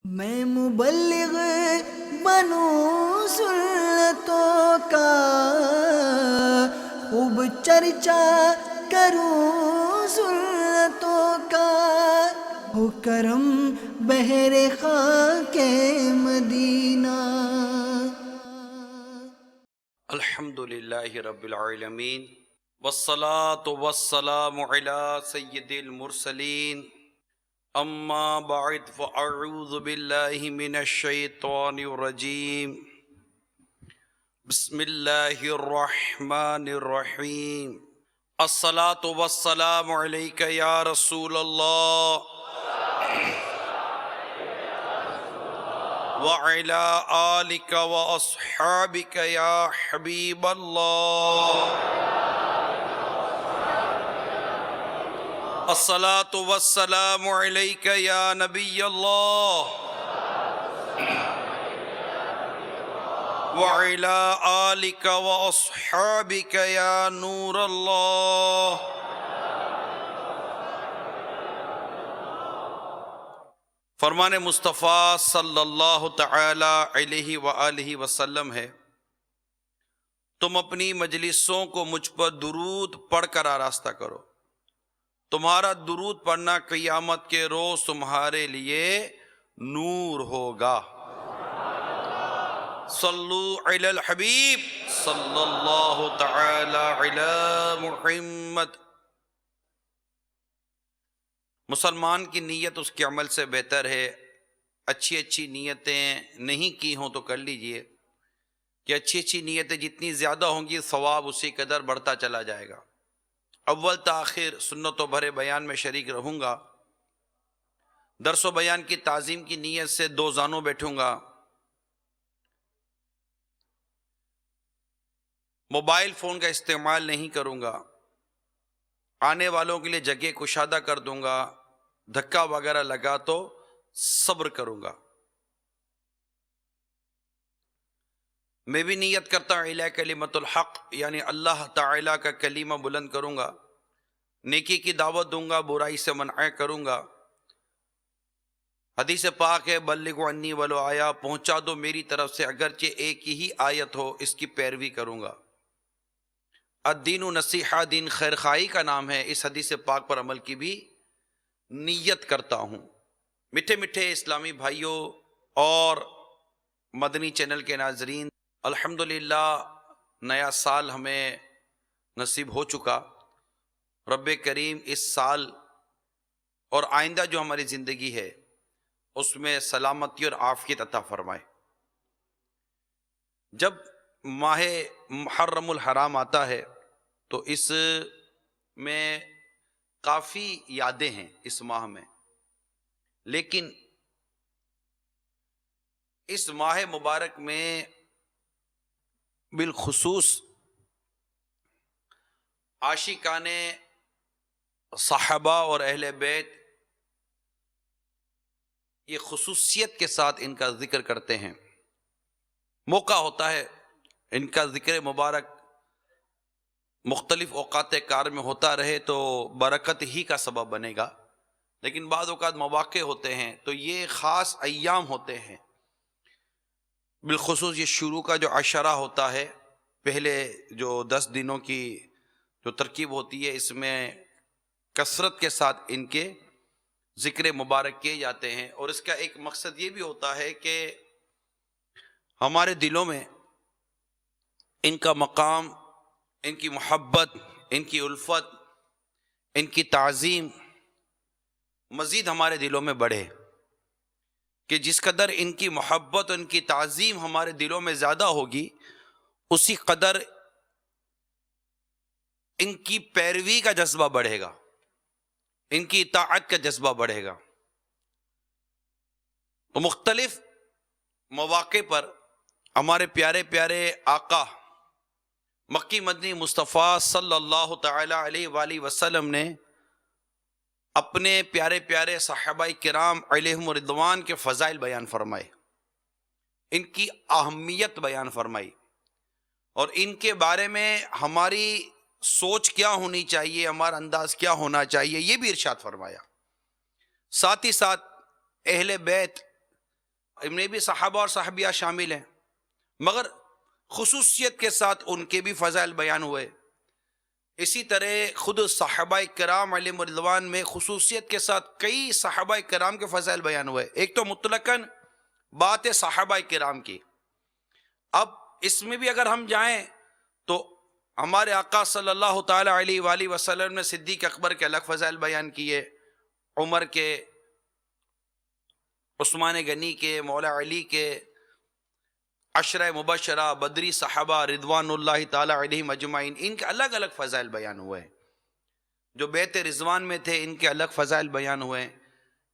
میں مبلغ بنوں سنتوں کا، خوب چرچا کروں سنتوں کا، ہو کرم بہر خاک مدینہ۔ الحمد للہ رب العالمین، والصلاة والسلام علی سید المرسلین، اما بعد فاعوذ باللہ من الشیطان الرجیم، بسم اللہ الرحمن الرحیم۔ الصلاة والسلام علیک یا رسول اللہ وعلى آلك وأصحابك يا حبيب الله، الصلاة والسلام عليك يا نبي الله وعلى آلك وأصحابك يا نور الله۔ فرمان مصطفیٰ صلی اللہ تعالی علیہ وآلہ وسلم ہے، تم اپنی مجلسوں کو مجھ پر درود پڑھ کر آراستہ کرو، تمہارا درود پڑھنا قیامت کے روز تمہارے لیے نور ہوگا۔ صلو علی الحبیب صلی اللہ تعالی علی محمد۔ مسلمان کی نیت اس کے عمل سے بہتر ہے۔ اچھی نیتیں نہیں کی ہوں تو کر لیجئے کہ اچھی نیتیں جتنی زیادہ ہوں گی ثواب اسی قدر بڑھتا چلا جائے گا۔ اول تاخیر سنت و بھرے بیان میں شریک رہوں گا، درس و بیان کی تعظیم کی نیت سے دو زانوں بیٹھوں گا، موبائل فون کا استعمال نہیں کروں گا، آنے والوں کے لیے جگہ کشادہ کر دوں گا، دھکا وغیرہ لگا تو صبر کروں گا۔ میں بھی نیت کرتا ہوں اعلیٰ کلمت الحق، یعنی اللہ تعالیٰ کا کلمہ بلند کروں گا، نیکی کی دعوت دوں گا، برائی سے منع کروں گا۔ حدیث پاک ہے، بلغوا عنی ولو آیا، پہنچا دو میری طرف سے اگرچہ ایک ہی آیت ہو، اس کی پیروی کروں گا۔ الدین نصیحہ، دین خیر خواہی کا نام ہے، اس حدیث پاک پر عمل کی بھی نیت کرتا ہوں۔ میٹھے میٹھے اسلامی بھائیوں اور مدنی چینل کے ناظرین، الحمدللہ نیا سال ہمیں نصیب ہو چکا۔ رب کریم اس سال اور آئندہ جو ہماری زندگی ہے اس میں سلامتی اور عافیت عطا فرمائے۔ جب ماہ محرم الحرام آتا ہے تو اس میں کافی یادیں ہیں اس ماہ میں، لیکن اس ماہ مبارک میں بالخصوص عاشقان صحابہ اور اہل بیت یہ خصوصیت کے ساتھ ان کا ذکر کرتے ہیں۔ موقع ہوتا ہے ان کا ذکر مبارک مختلف اوقات کار میں ہوتا رہے تو برکت ہی کا سبب بنے گا، لیکن بعض اوقات مواقع ہوتے ہیں تو یہ خاص ایام ہوتے ہیں۔ بالخصوص یہ شروع کا جو عشرہ ہوتا ہے، پہلے جو 10 دنوں کی جو ترکیب ہوتی ہے، اس میں کثرت کے ساتھ ان کے ذکر مبارک کیے جاتے ہیں، اور اس کا ایک مقصد یہ بھی ہوتا ہے کہ ہمارے دلوں میں ان کا مقام، ان کی محبت، ان کی الفت، ان کی تعظیم مزید ہمارے دلوں میں بڑھے، کہ جس قدر ان کی محبت، ان کی تعظیم ہمارے دلوں میں زیادہ ہوگی، اسی قدر ان کی پیروی کا جذبہ بڑھے گا، ان کی اطاعت کا جذبہ بڑھے گا۔ تو مختلف مواقع پر ہمارے پیارے پیارے آقا مکی مدنی مصطفیٰ صلی اللہ تعالی علیہ وآلہ وسلم نے اپنے پیارے پیارے صحابہ کرام علیہم رضوان کے فضائل بیان فرمائے، ان کی اہمیت بیان فرمائی، اور ان کے بارے میں ہماری سوچ کیا ہونی چاہیے، ہمارا انداز کیا ہونا چاہیے، یہ بھی ارشاد فرمایا۔ ساتھ ہی ساتھ اہل بیت ان میں بھی صحابہ اور صحابیات شامل ہیں، مگر خصوصیت کے ساتھ ان کے بھی فضائل بیان ہوئے۔ اسی طرح خود صحابہ کرام علیہم رضوان میں خصوصیت کے ساتھ کئی صحابہ کرام کے فضائل بیان ہوئے۔ ایک تو مطلقاً بات ہے صحابہ کرام کی، اب اس میں بھی اگر ہم جائیں تو ہمارے آقا صلی اللہ تعالی علیہ وآلہ وسلم نے صدیق اکبر کے الگ فضائل بیان کیے، عمر کے، عثمان غنی کے، مولا علی کے، عشرہ مبشرہ، بدری صحابہ رضوان اللہ تعالی علیہم اجمعین، ان کے الگ الگ فضائل بیان ہوئے ہیں۔ جو بیت رضوان میں تھے ان کے الگ فضائل بیان ہوئے ہیں،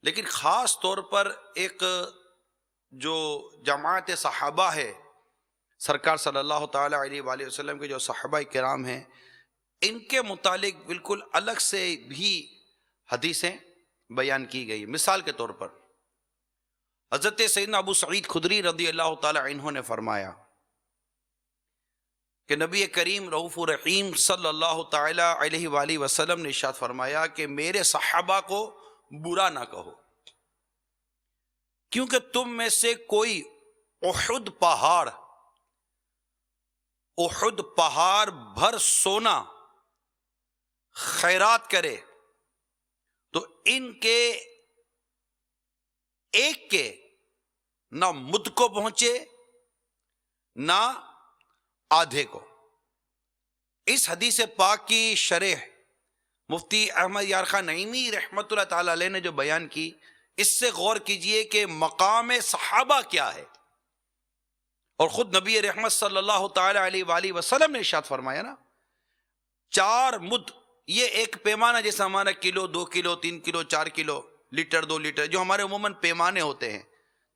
لیکن خاص طور پر ایک جو جماعت صحابہ ہے، سرکار صلی اللہ تعالی علیہ وآلہ وسلم کے جو صحابہ کرام ہیں، ان کے متعلق بالکل الگ سے بھی حدیثیں بیان کی گئی۔ مثال کے طور پر حضرت سیدنا ابو سعید خدری رضی اللہ تعالی عنہ نے فرمایا کہ نبی کریم رؤوف رحیم صلی اللہ تعالی علیہ وآلہ وسلم نے ارشاد فرمایا کہ میرے صحابہ کو برا نہ کہو، کیونکہ تم میں سے کوئی احد پہاڑ بھر سونا خیرات کرے تو ان کے ایک کے نہ مد کو پہنچے نہ آدھے کو۔ اس حدیث پاک کی شرح مفتی احمد یار خان نعیمی رحمۃ اللہ تعالی علیہ نے جو بیان کی، اس سے غور کیجئے کہ مقام صحابہ کیا ہے، اور خود نبی رحمت صلی اللہ تعالی علیہ وآلہ وسلم نے ارشاد فرمایا نا، 4 مد، یہ ایک پیمانہ جیسا ہمارا کلو، 2 کلو، 3 کلو، 4 کلو، لیٹر، 2 لیٹر، جو ہمارے عموماً پیمانے ہوتے ہیں،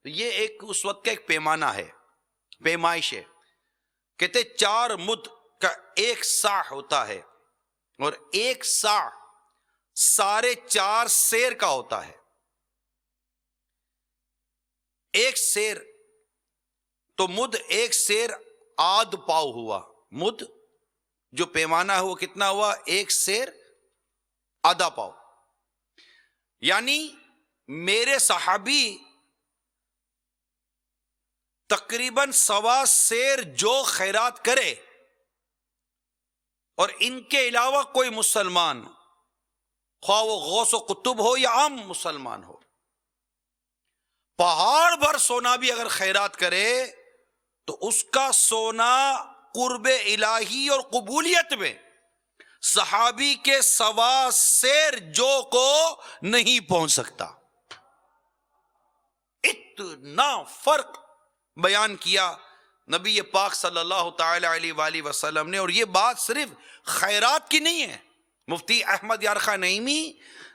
تو یہ ایک اس وقت کا ایک پیمانہ ہے، پیمائش ہے۔ کہتے 4 مد کا 1 صاع ہوتا ہے، اور 1 صاع 4.5 سیر کا ہوتا ہے۔ 1 سیر تو مد 1 سیر آدھ پاؤ ہوا، مد جو پیمانہ ہے وہ کتنا ہوا؟ 1 سیر آدھا پاؤ، یعنی میرے صحابی تقریباً 1.25 سیر جو خیرات کرے، اور ان کے علاوہ کوئی مسلمان، خواہ وہ غوث و قطب ہو یا عام مسلمان ہو، پہاڑ بھر سونا بھی اگر خیرات کرے تو اس کا سونا قرب الہی اور قبولیت میں صحابی کے 1.25 سیر جو کو نہیں پہنچ سکتا۔ اتنا فرق بیان کیا نبی پاک صلی اللہ تعالی علیہ وآلہ وسلم نے، اور یہ بات صرف خیرات کی نہیں ہے۔ مفتی احمد یار خان نعیمی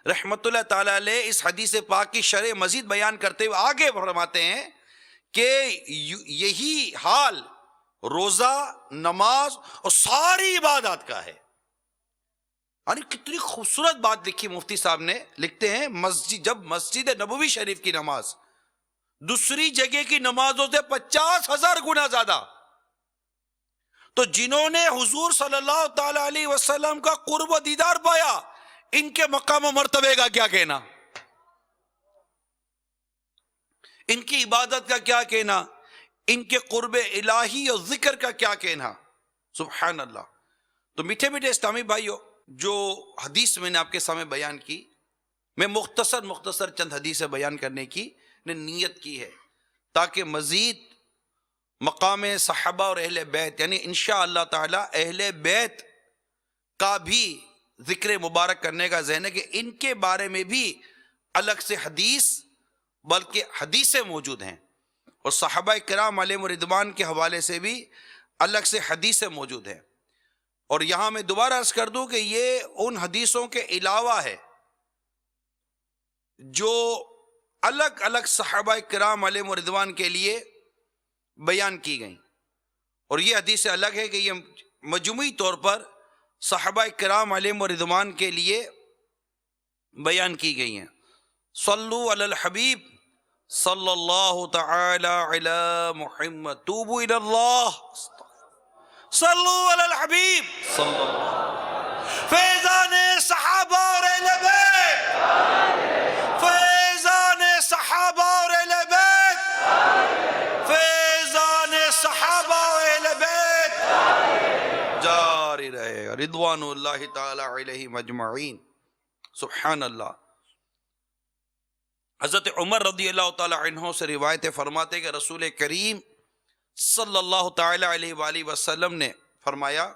رحمت اللہ تعالی علیہ اس حدیث پاک کی شرح مزید بیان کرتے ہوئے آگے فرماتے ہیں کہ یہی حال روزہ، نماز اور ساری عبادات کا ہے۔ یعنی کتنی خوبصورت بات لکھی مفتی صاحب نے، لکھتے ہیں جب مسجد نبوی شریف کی نماز دوسری جگہ کی نمازوں سے 50,000 گنا زیادہ، تو جنہوں نے حضور صلی اللہ تعالی علیہ وسلم کا قرب و دیدار پایا، ان کے مقام و مرتبے کا کیا کہنا، ان کی عبادت کا کیا کہنا، ان کے قرب الہی اور ذکر کا کیا کہنا، سبحان اللہ۔ تو میٹھے میٹھے اسلامی بھائیوں، جو حدیث میں نے آپ کے سامنے بیان کی، میں مختصر چند حدیثیں بیان کرنے کی نے نیت کی ہے، تاکہ مزید مقام صحابہ اور اہل بیت، یعنی انشاءاللہ تعالی اہل بیت کا بھی ذکر مبارک کرنے کا ذہن ہے کہ ان کے بارے میں بھی الگ سے حدیث، بلکہ حدیثیں موجود ہیں، اور صحابہ کرام علیہم رضوان کے حوالے سے بھی الگ سے حدیثیں موجود ہیں۔ اور یہاں میں دوبارہ عرض کر دوں کہ یہ ان حدیثوں کے علاوہ ہے جو الگ الگ صحابہ کرام علیہم رضوان کے لیے بیان کی گئیں، اور یہ حدیث الگ ہے کہ یہ مجموعی طور پر صحابہ کرام علیہم رضوان کے لیے بیان کی گئی ہیں۔ صلو علی الحبیب صلی اللہ تعالی علی محمد، توبوا الی اللہ، صلو علی الحبیب صلی اللہ، فیضان صحابہ اور اہل بیت، فیضان صحابہ اور اہل بیت، رضوان اللہ تعالی علیہم اجمعین. سبحان اللہ. حضرت عمر رضی اللہ تعالی عنہ سے روایت فرماتے کہ رسول کریم صلی اللہ تعالی علیہ وآلہ وسلم نے فرمایا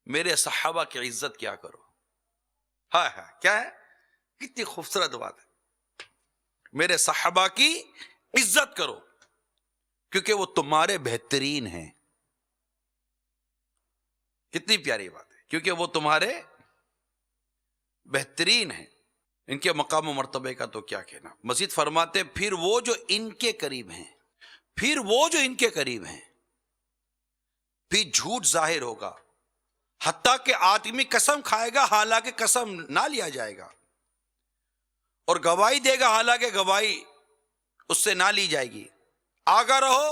میرے صحابہ کی عزت کیا کرو. ہاں ہاں کیا ہے، کتنی خوبصورت بات ہے. میرے صحابہ کی عزت کرو کیونکہ وہ تمہارے بہترین ہیں. کتنی پیاری بات ہے، کیونکہ وہ تمہارے بہترین ہیں. ان کے مقام و مرتبے کا تو کیا کہنا. مزید فرماتے پھر وہ جو ان کے قریب ہیں، پھر وہ جو ان کے قریب ہیں، پھر جھوٹ ظاہر ہوگا حتیٰ کہ آدمی قسم کھائے گا حالانکہ قسم نہ لیا جائے گا، اور گواہی دے گا حالانکہ گواہی اس سے نہ لی جائے گی. آگاہ رہو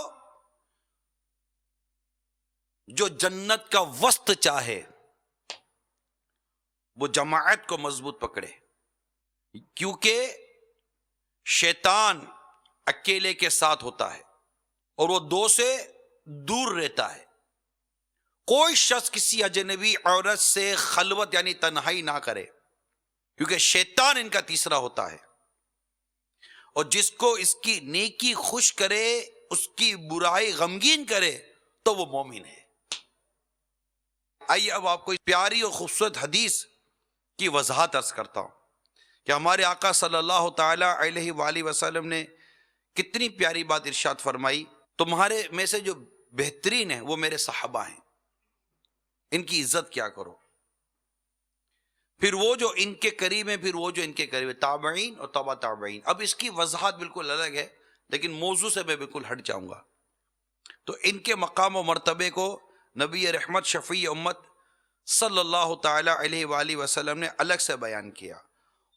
جو جنت کا وسط چاہے وہ جماعت کو مضبوط پکڑے، کیونکہ شیطان اکیلے کے ساتھ ہوتا ہے اور وہ دو سے دور رہتا ہے. کوئی شخص کسی اجنبی عورت سے خلوت یعنی تنہائی نہ کرے کیونکہ شیطان ان کا تیسرا ہوتا ہے، اور جس کو اس کی نیکی خوش کرے اس کی برائی غمگین کرے تو وہ مومن ہے. آئیے اب آپ کو اس پیاری اور خوبصورت حدیث کی وضاحت عرض کرتا ہوں کہ ہمارے آقا صلی اللہ تعالی علیہ وآلہ وسلم نے کتنی پیاری بات ارشاد فرمائی. تمہارے میں سے جو بہترین ہیں وہ میرے صحابہ ہیں، ان کی عزت کیا کرو. پھر وہ جو ان کے قریب ہیں، پھر وہ جو ان کے قریب ہیں، تابعین اور تبع تابعین. اب اس کی وضاحت بالکل الگ ہے لیکن موضوع سے میں بالکل ہٹ جاؤں گا. تو ان کے مقام و مرتبے کو نبی رحمت شفیع امت صلی اللہ تعالی علیہ وآلہ وسلم نے الگ سے بیان کیا،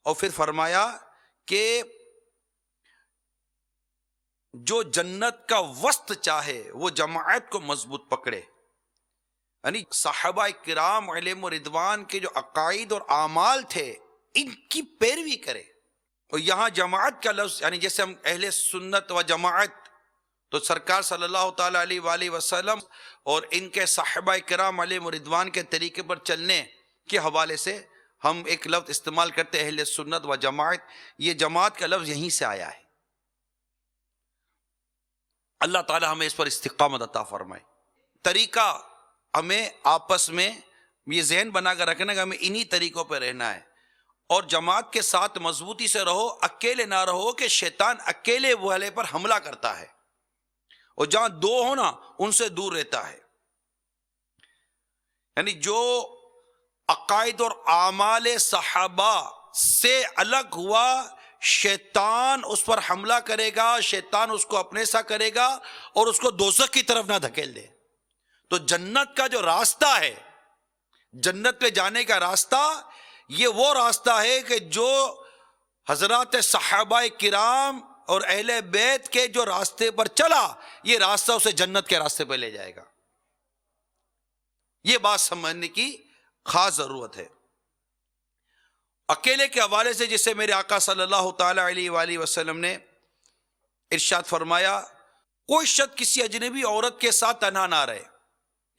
اور پھر فرمایا کہ جو جنت کا وسط چاہے وہ جماعت کو مضبوط پکڑے. یعنی صحابہ کرام علیہم رضوان کے جو عقائد اور اعمال تھے ان کی پیروی کرے. اور یہاں جماعت کا لفظ یعنی جیسے ہم اہل سنت و جماعت، تو سرکار صلی اللہ تعالی علیہ وآلہ وسلم اور ان کے صحابہ کرام علیہم رضوان کے طریقے پر چلنے کے حوالے سے ہم ایک لفظ استعمال کرتے اہل سنت و جماعت. یہ جماعت کا لفظ یہیں سے آیا ہے. اللہ تعالی ہمیں اس پر استقامت عطا فرمائے. طریقہ ہمیں آپس میں یہ ذہن بنا کر رکھنا کہ ہمیں انہی طریقوں پہ رہنا ہے، اور جماعت کے ساتھ مضبوطی سے رہو. اکیلے نہ رہو کہ شیطان اکیلے والے پر حملہ کرتا ہے، اور جہاں دو ہو نا ان سے دور رہتا ہے. یعنی جو عقائد اور اعمال صحابہ سے الگ ہوا شیطان اس پر حملہ کرے گا، شیطان اس کو اپنے سا کرے گا اور اس کو دوزخ کی طرف نہ دھکیل دے. تو جنت کا جو راستہ ہے، جنت پہ جانے کا راستہ، یہ وہ راستہ ہے کہ جو حضرات صحابہ کرام اور اہل بیت کے جو راستے پر چلا، یہ راستہ اسے جنت کے راستے پہ لے جائے گا. یہ بات سمجھنے کی خاص ضرورت ہے. اکیلے کے حوالے سے جسے میرے آقا صلی اللہ تعالی علیہ وآلہ وسلم نے ارشاد فرمایا کوئی شخص کسی اجنبی عورت کے ساتھ تنہا نہ رہے.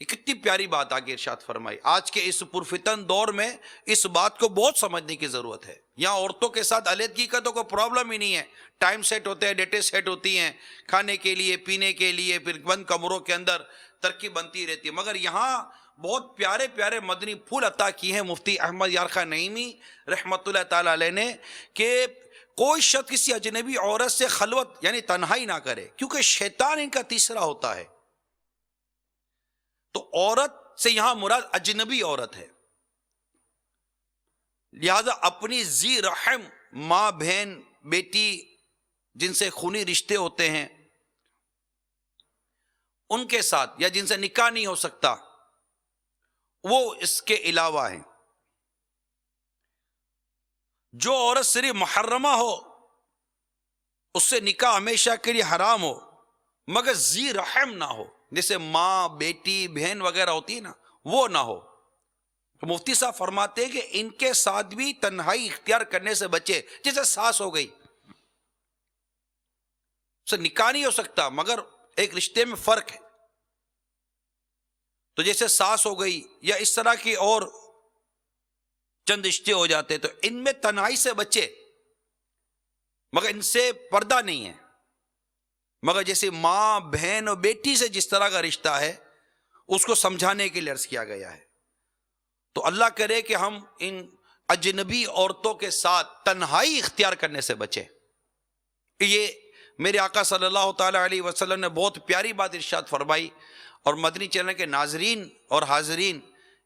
یہ کتنی پیاری بات آگے ارشاد فرمائی. آج کے اس پرفتن دور میں اس بات کو بہت سمجھنے کی ضرورت ہے. یہاں عورتوں کے ساتھ علیحدگی کا تو کوئی پرابلم ہی نہیں ہے. ٹائم سیٹ ہوتے ہیں، ڈیٹیں سیٹ ہوتی ہیں، کھانے کے لیے پینے کے لیے، پھر بند کمروں کے اندر ترکیب بنتی رہتی ہے. مگر یہاں بہت پیارے پیارے مدنی پھول عطا کیے ہیں مفتی احمد یارخان نعیمی رحمت اللہ تعالی علیہ نے کہ کوئی شخص کسی اجنبی عورت سے خلوت یعنی تنہائی نہ کرے کیونکہ شیطان ان کا تیسرا ہوتا ہے. تو عورت سے یہاں مراد اجنبی عورت ہے، لہذا اپنی ذی رحم ماں بہن بیٹی جن سے خونی رشتے ہوتے ہیں ان کے ساتھ، یا جن سے نکاح نہیں ہو سکتا، وہ اس کے علاوہ ہیں. جو عورت صرف محرمہ ہو اس سے نکاح ہمیشہ کے لیے حرام ہو، مگر ذی رحم نہ ہو، جیسے ماں بیٹی بہن وغیرہ ہوتی ہے نا، وہ نہ ہو. مفتی صاحب فرماتے ہیں کہ ان کے ساتھ بھی تنہائی اختیار کرنے سے بچے. جیسے ساس ہو گئی، اس سے نکاح نہیں ہو سکتا مگر ایک رشتے میں فرق ہے، تو جیسے ساس ہو گئی یا اس طرح کی اور چند رشتے ہو جاتے، تو ان میں تنہائی سے بچے، مگر ان سے پردہ نہیں ہے، مگر جیسے ماں بہن اور بیٹی سے جس طرح کا رشتہ ہے اس کو سمجھانے کے لیے عرض کیا گیا ہے۔ تو اللہ کرے کہ ہم ان اجنبی عورتوں کے ساتھ تنہائی اختیار کرنے سے بچیں۔ یہ میرے آقا صلی اللہ تعالی علیہ وسلم نے بہت پیاری بات ارشاد فرمائی، اور مدنی چینل کے ناظرین اور حاضرین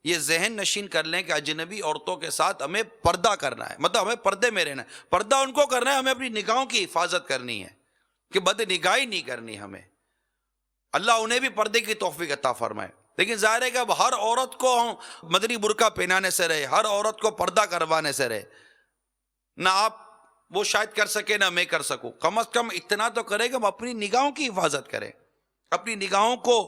یہ ذہن نشین کر لیں کہ اجنبی عورتوں کے ساتھ ہمیں پردہ کرنا ہے، مطلب ہمیں پردے میں رہنا ہے۔ پردہ ان کو کرنا ہے، ہمیں اپنی نگاہوں کی حفاظت کرنی ہے کہ بد نگاہی نہیں کرنی ہمیں۔ اللہ انہیں بھی پردے کی توفیق عطا فرمائے۔ لیکن ظاہر ہے کہ اب ہر عورت کو مدنی برقع پہنانے سے رہے، ہر عورت کو پردہ کروانے سے رہے، نہ آپ وہ شاید کر سکے نہ میں کر سکوں، کم از کم اتنا تو کرے کہ ہم اپنی نگاہوں کی حفاظت کریں، اپنی نگاہوں کو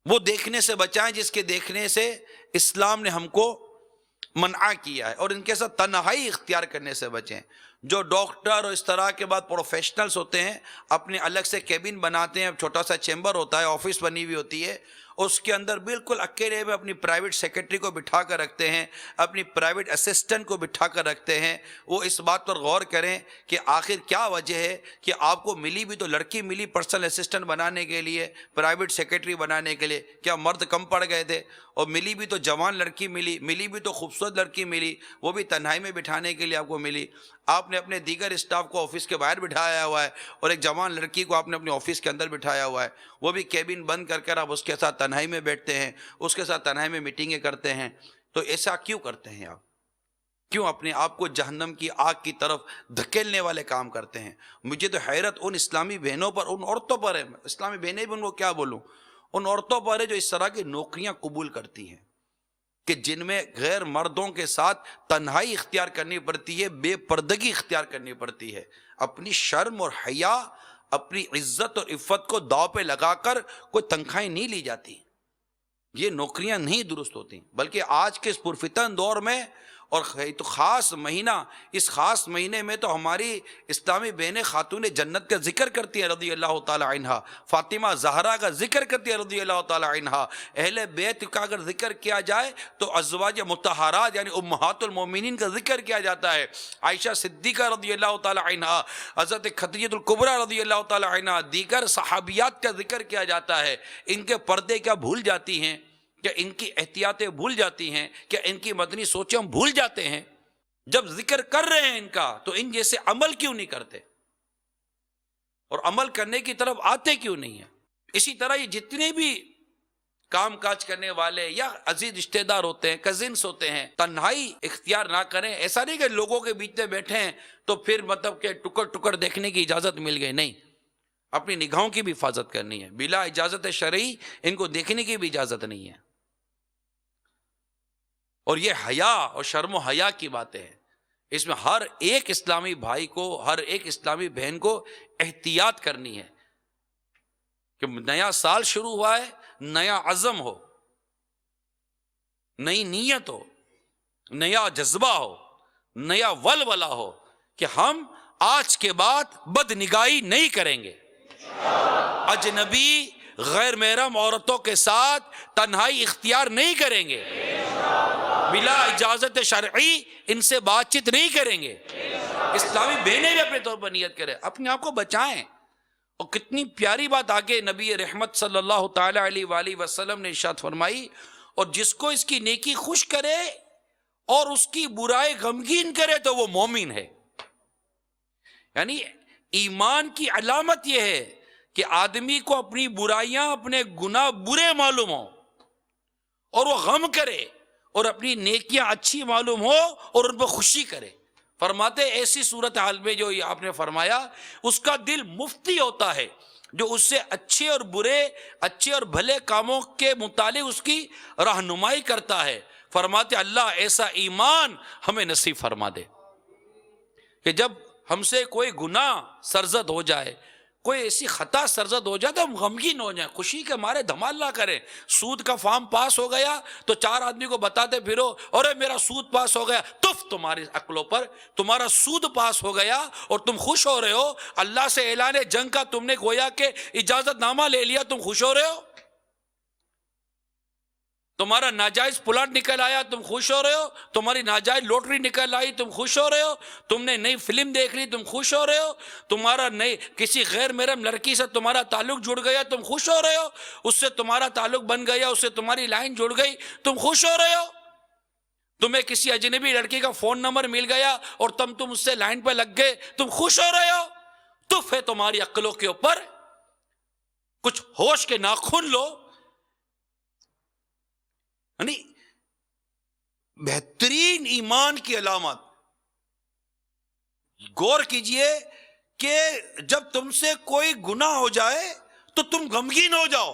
وہ دیکھنے سے بچائیں جس کے دیکھنے سے اسلام نے ہم کو منع کیا ہے، اور ان کے ساتھ تنہائی اختیار کرنے سے بچیں۔ جو ڈاکٹر اور اس طرح کے بعد پروفیشنلز ہوتے ہیں اپنے الگ سے کیبن بناتے ہیں، چھوٹا سا چیمبر ہوتا ہے، آفس بنی ہوئی ہوتی ہے، اس کے اندر بالکل اکیلے میں اپنی پرائیویٹ سیکرٹری کو بٹھا کر رکھتے ہیں، اپنی پرائیویٹ اسسٹنٹ کو بٹھا کر رکھتے ہیں۔ وہ اس بات پر غور کریں کہ آخر کیا وجہ ہے کہ آپ کو ملی بھی تو لڑکی ملی پرسنل اسسٹنٹ بنانے کے لیے، پرائیویٹ سیکرٹری بنانے کے لیے، کیا مرد کم پڑ گئے تھے؟ اور ملی بھی تو جوان لڑکی ملی، ملی بھی تو خوبصورت لڑکی ملی، وہ بھی تنہائی میں بٹھانے کے لیے آپ کو ملی۔ آپ نے اپنے دیگر اسٹاف کو آفس کے باہر بٹھایا ہوا ہے، اور ایک جوان لڑکی کو آپ نے اپنے آفس کے اندر بٹھایا ہوا ہے، وہ بھی کیبن بند کر کر آپ اس کے ساتھ تنہائی میں بیٹھتے ہیں، اس کے ساتھ تنہائی میں میٹنگیں کرتے ہیں۔ تو ایسا کیوں کرتے ہیں آپ؟ کیوں اپنے آپ کو جہنم کی آگ کی طرف دھکیلنے والے کام کرتے ہیں؟ مجھے تو حیرت ان اسلامی بہنوں پر، ان عورتوں پر ہے، اسلامی بہنیں بھی ان کو کیا بولوں، ان عورتوں پر ہے جو اس طرح کی نوکریاں قبول کرتی ہیں کہ جن میں غیر مردوں کے ساتھ تنہائی اختیار کرنی پڑتی ہے، بے پردگی اختیار کرنی پڑتی ہے، اپنی شرم اور حیا، اپنی عزت اور عفت کو داؤ پہ لگا کر کوئی تنخواہیں نہیں لی جاتی، یہ نوکریاں نہیں درست ہوتی۔ بلکہ آج کے اس پرفتن دور میں، اور تو خاص مہینہ، اس خاص مہینے میں تو ہماری اسلامی بہنیں خاتون جنت کا ذکر کرتی ہیں رضی اللہ تعالی عنہا، فاطمہ زہرا کا ذکر کرتی ہے رضی اللہ تعالی عنہا۔ اہل بیت کا اگر ذکر کیا جائے تو ازواج مطہرات یعنی امہات المومنین کا ذکر کیا جاتا ہے، عائشہ صدیقہ رضی اللہ تعالی عنہا، حضرت خدیجہ الکبریٰ رضی اللہ تعالی عنہا، دیگر صحابیات کا ذکر کیا جاتا ہے۔ ان کے پردے کیا بھول جاتی ہیں؟ کیا ان کی احتیاطیں بھول جاتی ہیں؟ کیا ان کی مدنی سوچیں ہم بھول جاتے ہیں؟ جب ذکر کر رہے ہیں ان کا تو ان جیسے عمل کیوں نہیں کرتے، اور عمل کرنے کی طرف آتے کیوں نہیں ہیں؟ اسی طرح یہ جتنے بھی کام کاج کرنے والے یا عزیز رشتہ دار ہوتے ہیں، کزنس ہوتے ہیں، تنہائی اختیار نہ کریں۔ ایسا نہیں کہ لوگوں کے بیچ میں بیٹھے ہیں تو پھر مطلب کہ ٹکڑ ٹکڑ دیکھنے کی اجازت مل گئی، نہیں، اپنی نگاہوں کی بھی حفاظت کرنی ہے، بلا اجازت شرعی ان کو دیکھنے کی بھی اجازت نہیں ہے۔ اور یہ حیا اور شرم و حیا کی باتیں ہیں، اس میں ہر ایک اسلامی بھائی کو، ہر ایک اسلامی بہن کو احتیاط کرنی ہے کہ نیا سال شروع ہوا ہے، نیا عزم ہو، نئی نیت ہو، نیا جذبہ ہو، نیا ولولہ ہو کہ ہم آج کے بعد بد نگاہی نہیں کریں گے، اجنبی غیر محرم عورتوں کے ساتھ تنہائی اختیار نہیں کریں گے، بلا اجازت شرعی ان سے بات چیت نہیں کریں گے۔ اسلامی بہنیں بھی اپنے طور پر نیت کریں، اپنے آپ کو بچائیں۔ اور کتنی پیاری بات آگے نبی رحمت صلی اللہ تعالی علیہ وآلہ وسلم نے ارشاد فرمائی، اور جس کو اس کی نیکی خوش کرے اور اس کی برائی غمگین کرے تو وہ مومن ہے۔ یعنی ایمان کی علامت یہ ہے کہ آدمی کو اپنی برائیاں، اپنے گناہ برے معلوم ہوں اور وہ غم کرے، اور اپنی نیکیاں اچھی معلوم ہو اور ان پر خوشی کرے۔ فرماتے ایسی صورتحال میں جو آپ نے فرمایا، اس کا دل مفتی ہوتا ہے جو اس سے اچھے اور برے، اچھے اور بھلے کاموں کے متعلق اس کی رہنمائی کرتا ہے۔ فرماتے اللہ ایسا ایمان ہمیں نصیب فرما دے کہ جب ہم سے کوئی گناہ سرزد ہو جائے، کوئی ایسی خطا سرزد ہو جائے تو ہم غمگین ہو جائیں، خوشی کے مارے دھمال نہ کریں۔ سود کا فارم پاس ہو گیا تو چار آدمی کو بتاتے پھرو، ارے میرا سود پاس ہو گیا، تف تمہاری عقلوں پر، تمہارا سود پاس ہو گیا اور تم خوش ہو رہے ہو۔ اللہ سے اعلان جنگ کا تم نے گویا کہ اجازت نامہ لے لیا، تم خوش ہو رہے ہو؟ تمہارا ناجائز پلاٹ نکل آیا تم خوش ہو رہے ہو، تمہاری ناجائز لوٹری نکل آئی تم خوش ہو رہے ہو، تم نے نئی فلم دیکھ لی تم خوش ہو رہے ہو، تمہارا نئی کسی غیر محرم لڑکی سے تمہارا تعلق جڑ گیا تم خوش ہو رہے ہو، اس سے تمہارا تعلق بن گیا، اس سے تمہاری لائن جڑ گئی تم خوش ہو رہے ہو، تمہیں کسی اجنبی لڑکی کا فون نمبر مل گیا اور تم اس سے لائن پہ لگ گئے تم خوش ہو رہے ہو، تف ہے تمہاری عقلوں کے اوپر، کچھ ہوش کے ناخن لو۔ یعنی بہترین ایمان کی علامت، غور کیجئے کہ جب تم سے کوئی گناہ ہو جائے تو تم غمگین ہو جاؤ،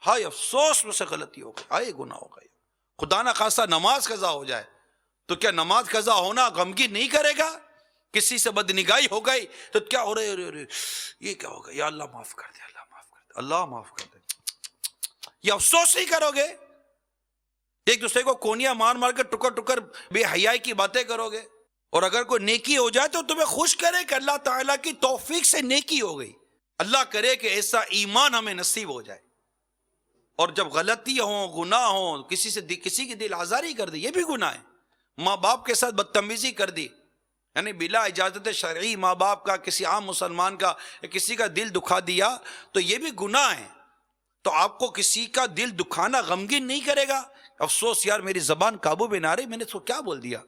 ہائے افسوس مجھ سے غلطی ہو گئی، ہائے گناہ ہو گئی، خدا نہ خواستہ نماز قضا ہو جائے تو کیا نماز قضا ہونا غمگین نہیں کرے گا؟ کسی سے بدنگاہی ہو گئی تو کیا ہو رہے یہ کیا ہو گیا، یا اللہ معاف کر دے، اللہ معاف کر دے، اللہ معاف کر دے، یہ افسوس نہیں کرو گے؟ ایک دوسرے کو کونیاں مار مار کے ٹکر ٹکر بے حیائی کی باتیں کرو گے؟ اور اگر کوئی نیکی ہو جائے تو تمہیں خوش کرے کہ اللہ تعالیٰ کی توفیق سے نیکی ہو گئی، اللہ کرے کہ ایسا ایمان ہمیں نصیب ہو جائے۔ اور جب غلطی ہوں، گناہ ہوں، کسی کی دل آزاری کر دی، یہ بھی گناہ ہے، ماں باپ کے ساتھ بدتمیزی کر دی، یعنی بلا اجازت شرعی ماں باپ کا، کسی عام مسلمان کا، کسی کا دل دکھا دیا تو یہ بھی گناہ ہے۔ تو آپ کو کسی کا دل دکھانا غمگین نہیں کرے گا؟ افسوس یار میری زبان قابو میں نہ رہی، میں نے اس کو کیا بول دیا،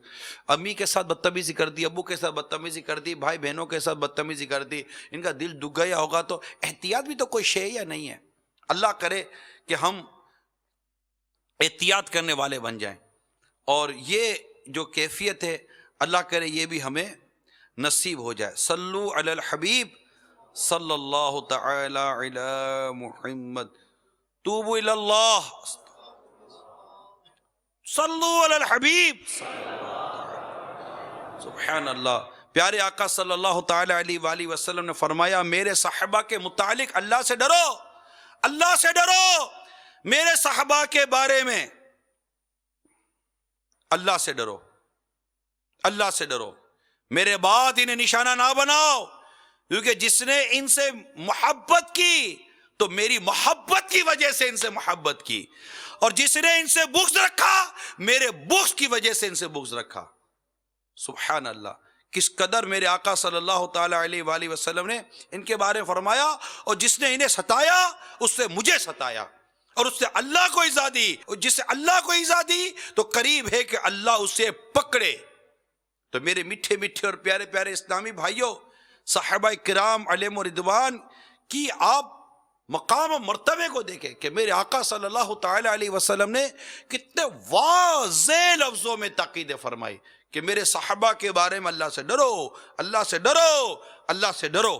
امی کے ساتھ بدتمیزی کر دی، ابو کے ساتھ بدتمیزی کر دی، بھائی بہنوں کے ساتھ بدتمیزی کر دی، ان کا دل دکھ گیا ہوگا۔ تو احتیاط بھی تو کوئی شے یا نہیں ہے؟ اللہ کرے کہ ہم احتیاط کرنے والے بن جائیں، اور یہ جو کیفیت ہے اللہ کرے یہ بھی ہمیں نصیب ہو جائے۔ صلو علی الحبیب صلی اللہ تعالی علی محمد، توبوا الی اللہ، صلو علی الحبیب، سبحان اللہ۔ پیارے آقا صلی اللہ تعالی علیہ وآلہ وسلم نے فرمایا میرے صحابہ کے متعلق اللہ سے ڈرو، اللہ سے ڈرو، میرے صحابہ کے بارے میں اللہ سے ڈرو، اللہ سے ڈرو، میرے بعد انہیں نشانہ نہ بناؤ، کیونکہ جس نے ان سے محبت کی تو میری محبت کی وجہ سے ان سے محبت کی، اور جس نے ان سے بغض رکھا میرے بغض کی وجہ سے ان سے بغض رکھا۔ سبحان اللہ، کس قدر میرے آقا صلی اللہ تعالی علیہ وآلہ وسلم نے ان کے بارے میں فرمایا، اور جس نے انہیں ستایا اس سے مجھے ستایا، اور اس سے اللہ کو ایذا دی، اور جس سے اللہ کو ایذا دی تو قریب ہے کہ اللہ اسے پکڑے۔ تو میرے میٹھے میٹھے اور پیارے پیارے اسلامی بھائیوں، صحابہ کرام علیہم رضوان کی آپ مقام و مرتبے کو دیکھیں کہ میرے آقا صلی اللہ تعالی علیہ وسلم نے کتنے واضح لفظوں میں تاکید فرمائی کہ میرے صحابہ کے بارے میں اللہ سے ڈرو، اللہ سے ڈرو، اللہ سے ڈرو۔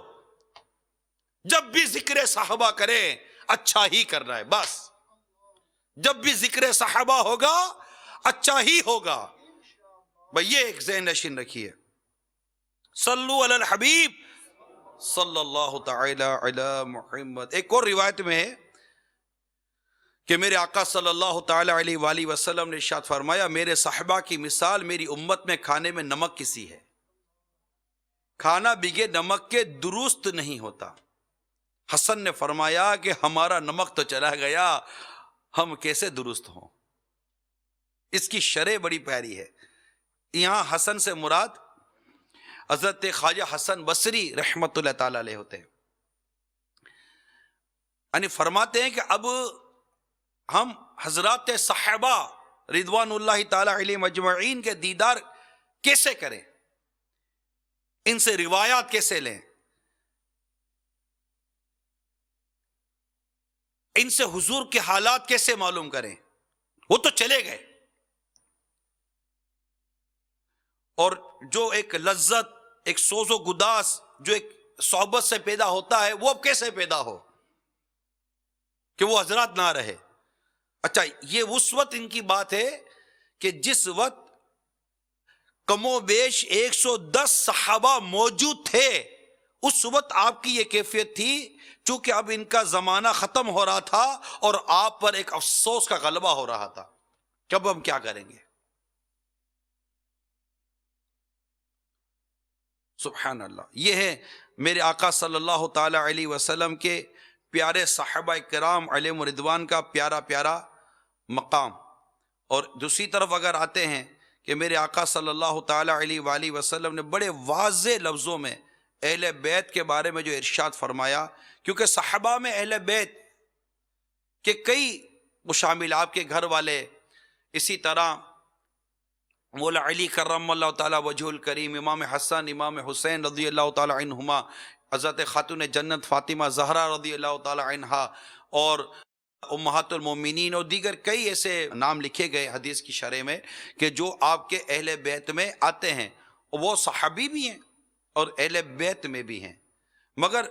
جب بھی ذکر صحابہ کریں اچھا ہی کرنا ہے، بس جب بھی ذکر صحابہ ہوگا اچھا ہی ہوگا، بھئی یہ ایک ذہن نشین رکھیے۔ صلو علی الحبیب صلی اللہ تعالی علی محمد۔ ایک اور روایت میں ہے کہ میرے آقا صلی اللہ تعالی علیہ وآلہ وسلم نے ارشاد فرمایا میرے صحابہ کی مثال میری امت میں کھانے میں نمک کسی ہے، کھانا بغیر نمک کے درست نہیں ہوتا۔ حسن نے فرمایا کہ ہمارا نمک تو چلا گیا، ہم کیسے درست ہوں؟ اس کی شرح بڑی پیاری ہے۔ یہاں حسن سے مراد حضرت خواجہ حسن بصری رحمت اللہ تعالی علیہ ہوتے ہیں، یعنی فرماتے ہیں کہ اب ہم حضرات صحابہ رضوان اللہ تعالی علیہ مجمعین کے دیدار کیسے کریں، ان سے روایات کیسے لیں، ان سے حضور کے حالات کیسے معلوم کریں؟ وہ تو چلے گئے، اور جو ایک لذت، ایک سوز و گداس جو ایک صحبت سے پیدا ہوتا ہے وہ اب کیسے پیدا ہو کہ وہ حضرات نہ رہے؟ اچھا، یہ اس وقت ان کی بات ہے کہ جس وقت کم و بیش 110 صحابہ موجود تھے، اس وقت آپ کی یہ کیفیت تھی، چونکہ اب ان کا زمانہ ختم ہو رہا تھا اور آپ پر ایک افسوس کا غلبہ ہو رہا تھا کہ اب ہم کیا کریں گے۔ سبحان اللہ، یہ ہے میرے آقا صلی اللہ تعالی علیہ وسلم کے پیارے صحابہ کرام علیہم رضوان کا پیارا پیارا مقام۔ اور دوسری طرف اگر آتے ہیں کہ میرے آقا صلی اللہ تعالی علیہ وآلہ وسلم نے بڑے واضح لفظوں میں اہل بیت کے بارے میں جو ارشاد فرمایا، کیونکہ صحابہ میں اہل بیت کے کئی وہ شامل، آپ کے گھر والے، اسی طرح مولا علی کرم اللہ تعالیٰ وجہ الکریم، امام حسن، امام حسین رضی اللہ تعالیٰ عنہما، حضرت خاتون جنت فاطمہ زہرا رضی اللہ تعالیٰ عنہا، اور امہات المومنین، اور دیگر کئی ایسے نام لکھے گئے حدیث کی شرح میں کہ جو آپ کے اہل بیت میں آتے ہیں، وہ صحابی بھی ہیں اور اہل بیت میں بھی ہیں۔ مگر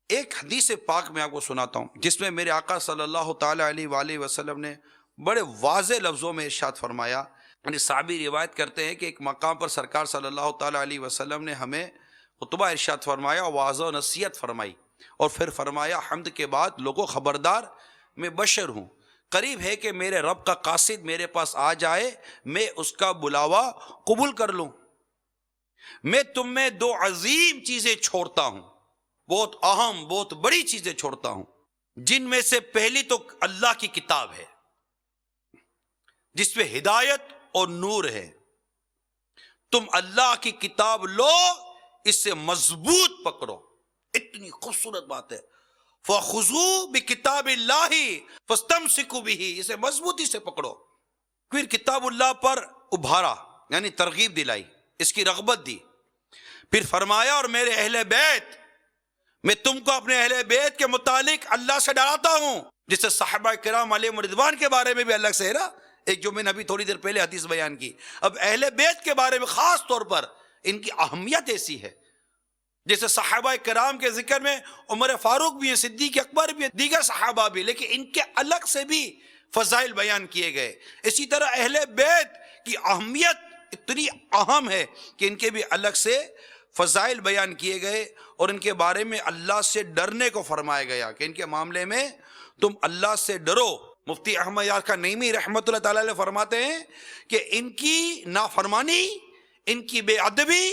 ایک حدیث پاک میں آپ کو سناتا ہوں جس میں میرے آقا صلی اللہ تعالیٰ علیہ وآلہ وسلم نے بڑے واضح لفظوں میں ارشاد فرمایا۔ یعنی صحابی روایت کرتے ہیں کہ ایک مقام پر سرکار صلی اللہ تعالیٰ علیہ وسلم نے ہمیں خطبہ ارشاد فرمایا، واضح و نصیحت فرمائی، اور پھر فرمایا حمد کے بعد لوگوں خبردار، میں بشر ہوں، قریب ہے کہ میرے رب کا قاصد میرے پاس آ جائے، میں اس کا بلاوا قبول کر لوں۔ میں تم میں دو عظیم چیزیں چھوڑتا ہوں، بہت اہم بہت بڑی چیزیں چھوڑتا ہوں، جن میں سے پہلی تو اللہ کی کتاب ہے جس میں ہدایت اور نور ہے۔ تم اللہ کی کتاب لو، اس سے مضبوط پکڑو۔ اتنی خوبصورت بات ہے، فَخُذُوا بِكِتَابِ اللَّهِ فَاسْتَمْسِكُوا بِهِ، اسے مضبوطی سے پکڑو۔ پھر کتاب اللہ پر ابھارا، یعنی ترغیب دلائی، اس کی رغبت دی۔ پھر فرمایا اور میرے اہل بیت، میں تم کو اپنے اہل بیت کے متعلق اللہ سے ڈراتا ہوں، جس سے صحابہ کرام علیہم رضوان کے بارے میں بھی الگ سے ہے نا، ایک جو میں نے ابھی تھوڑی دیر پہلے حدیث بیان کی۔ اب اہل بیت کے بارے میں خاص طور پر ان کی اہمیت ایسی ہے، جیسے صحابہ کرام کے ذکر میں عمر فاروق بھی ہیں، صدیق اکبر بھی ہیں، دیگر صحابہ بھی، لیکن ان کے الگ سے بھی فضائل بیان کیے گئے۔ اسی طرح اہل بیت کی اہمیت اتنی اہم ہے کہ ان کے بھی الگ سے فضائل بیان کیے گئے، اور ان کے بارے میں اللہ سے ڈرنے کو فرمایا گیا کہ ان کے معاملے میں تم اللہ سے ڈرو۔ مفتی احمد یار خان نعیمی رحمۃ اللہ تعالیٰ علیہ فرماتے ہیں کہ ان کی نافرمانی، ان کی بے ادبی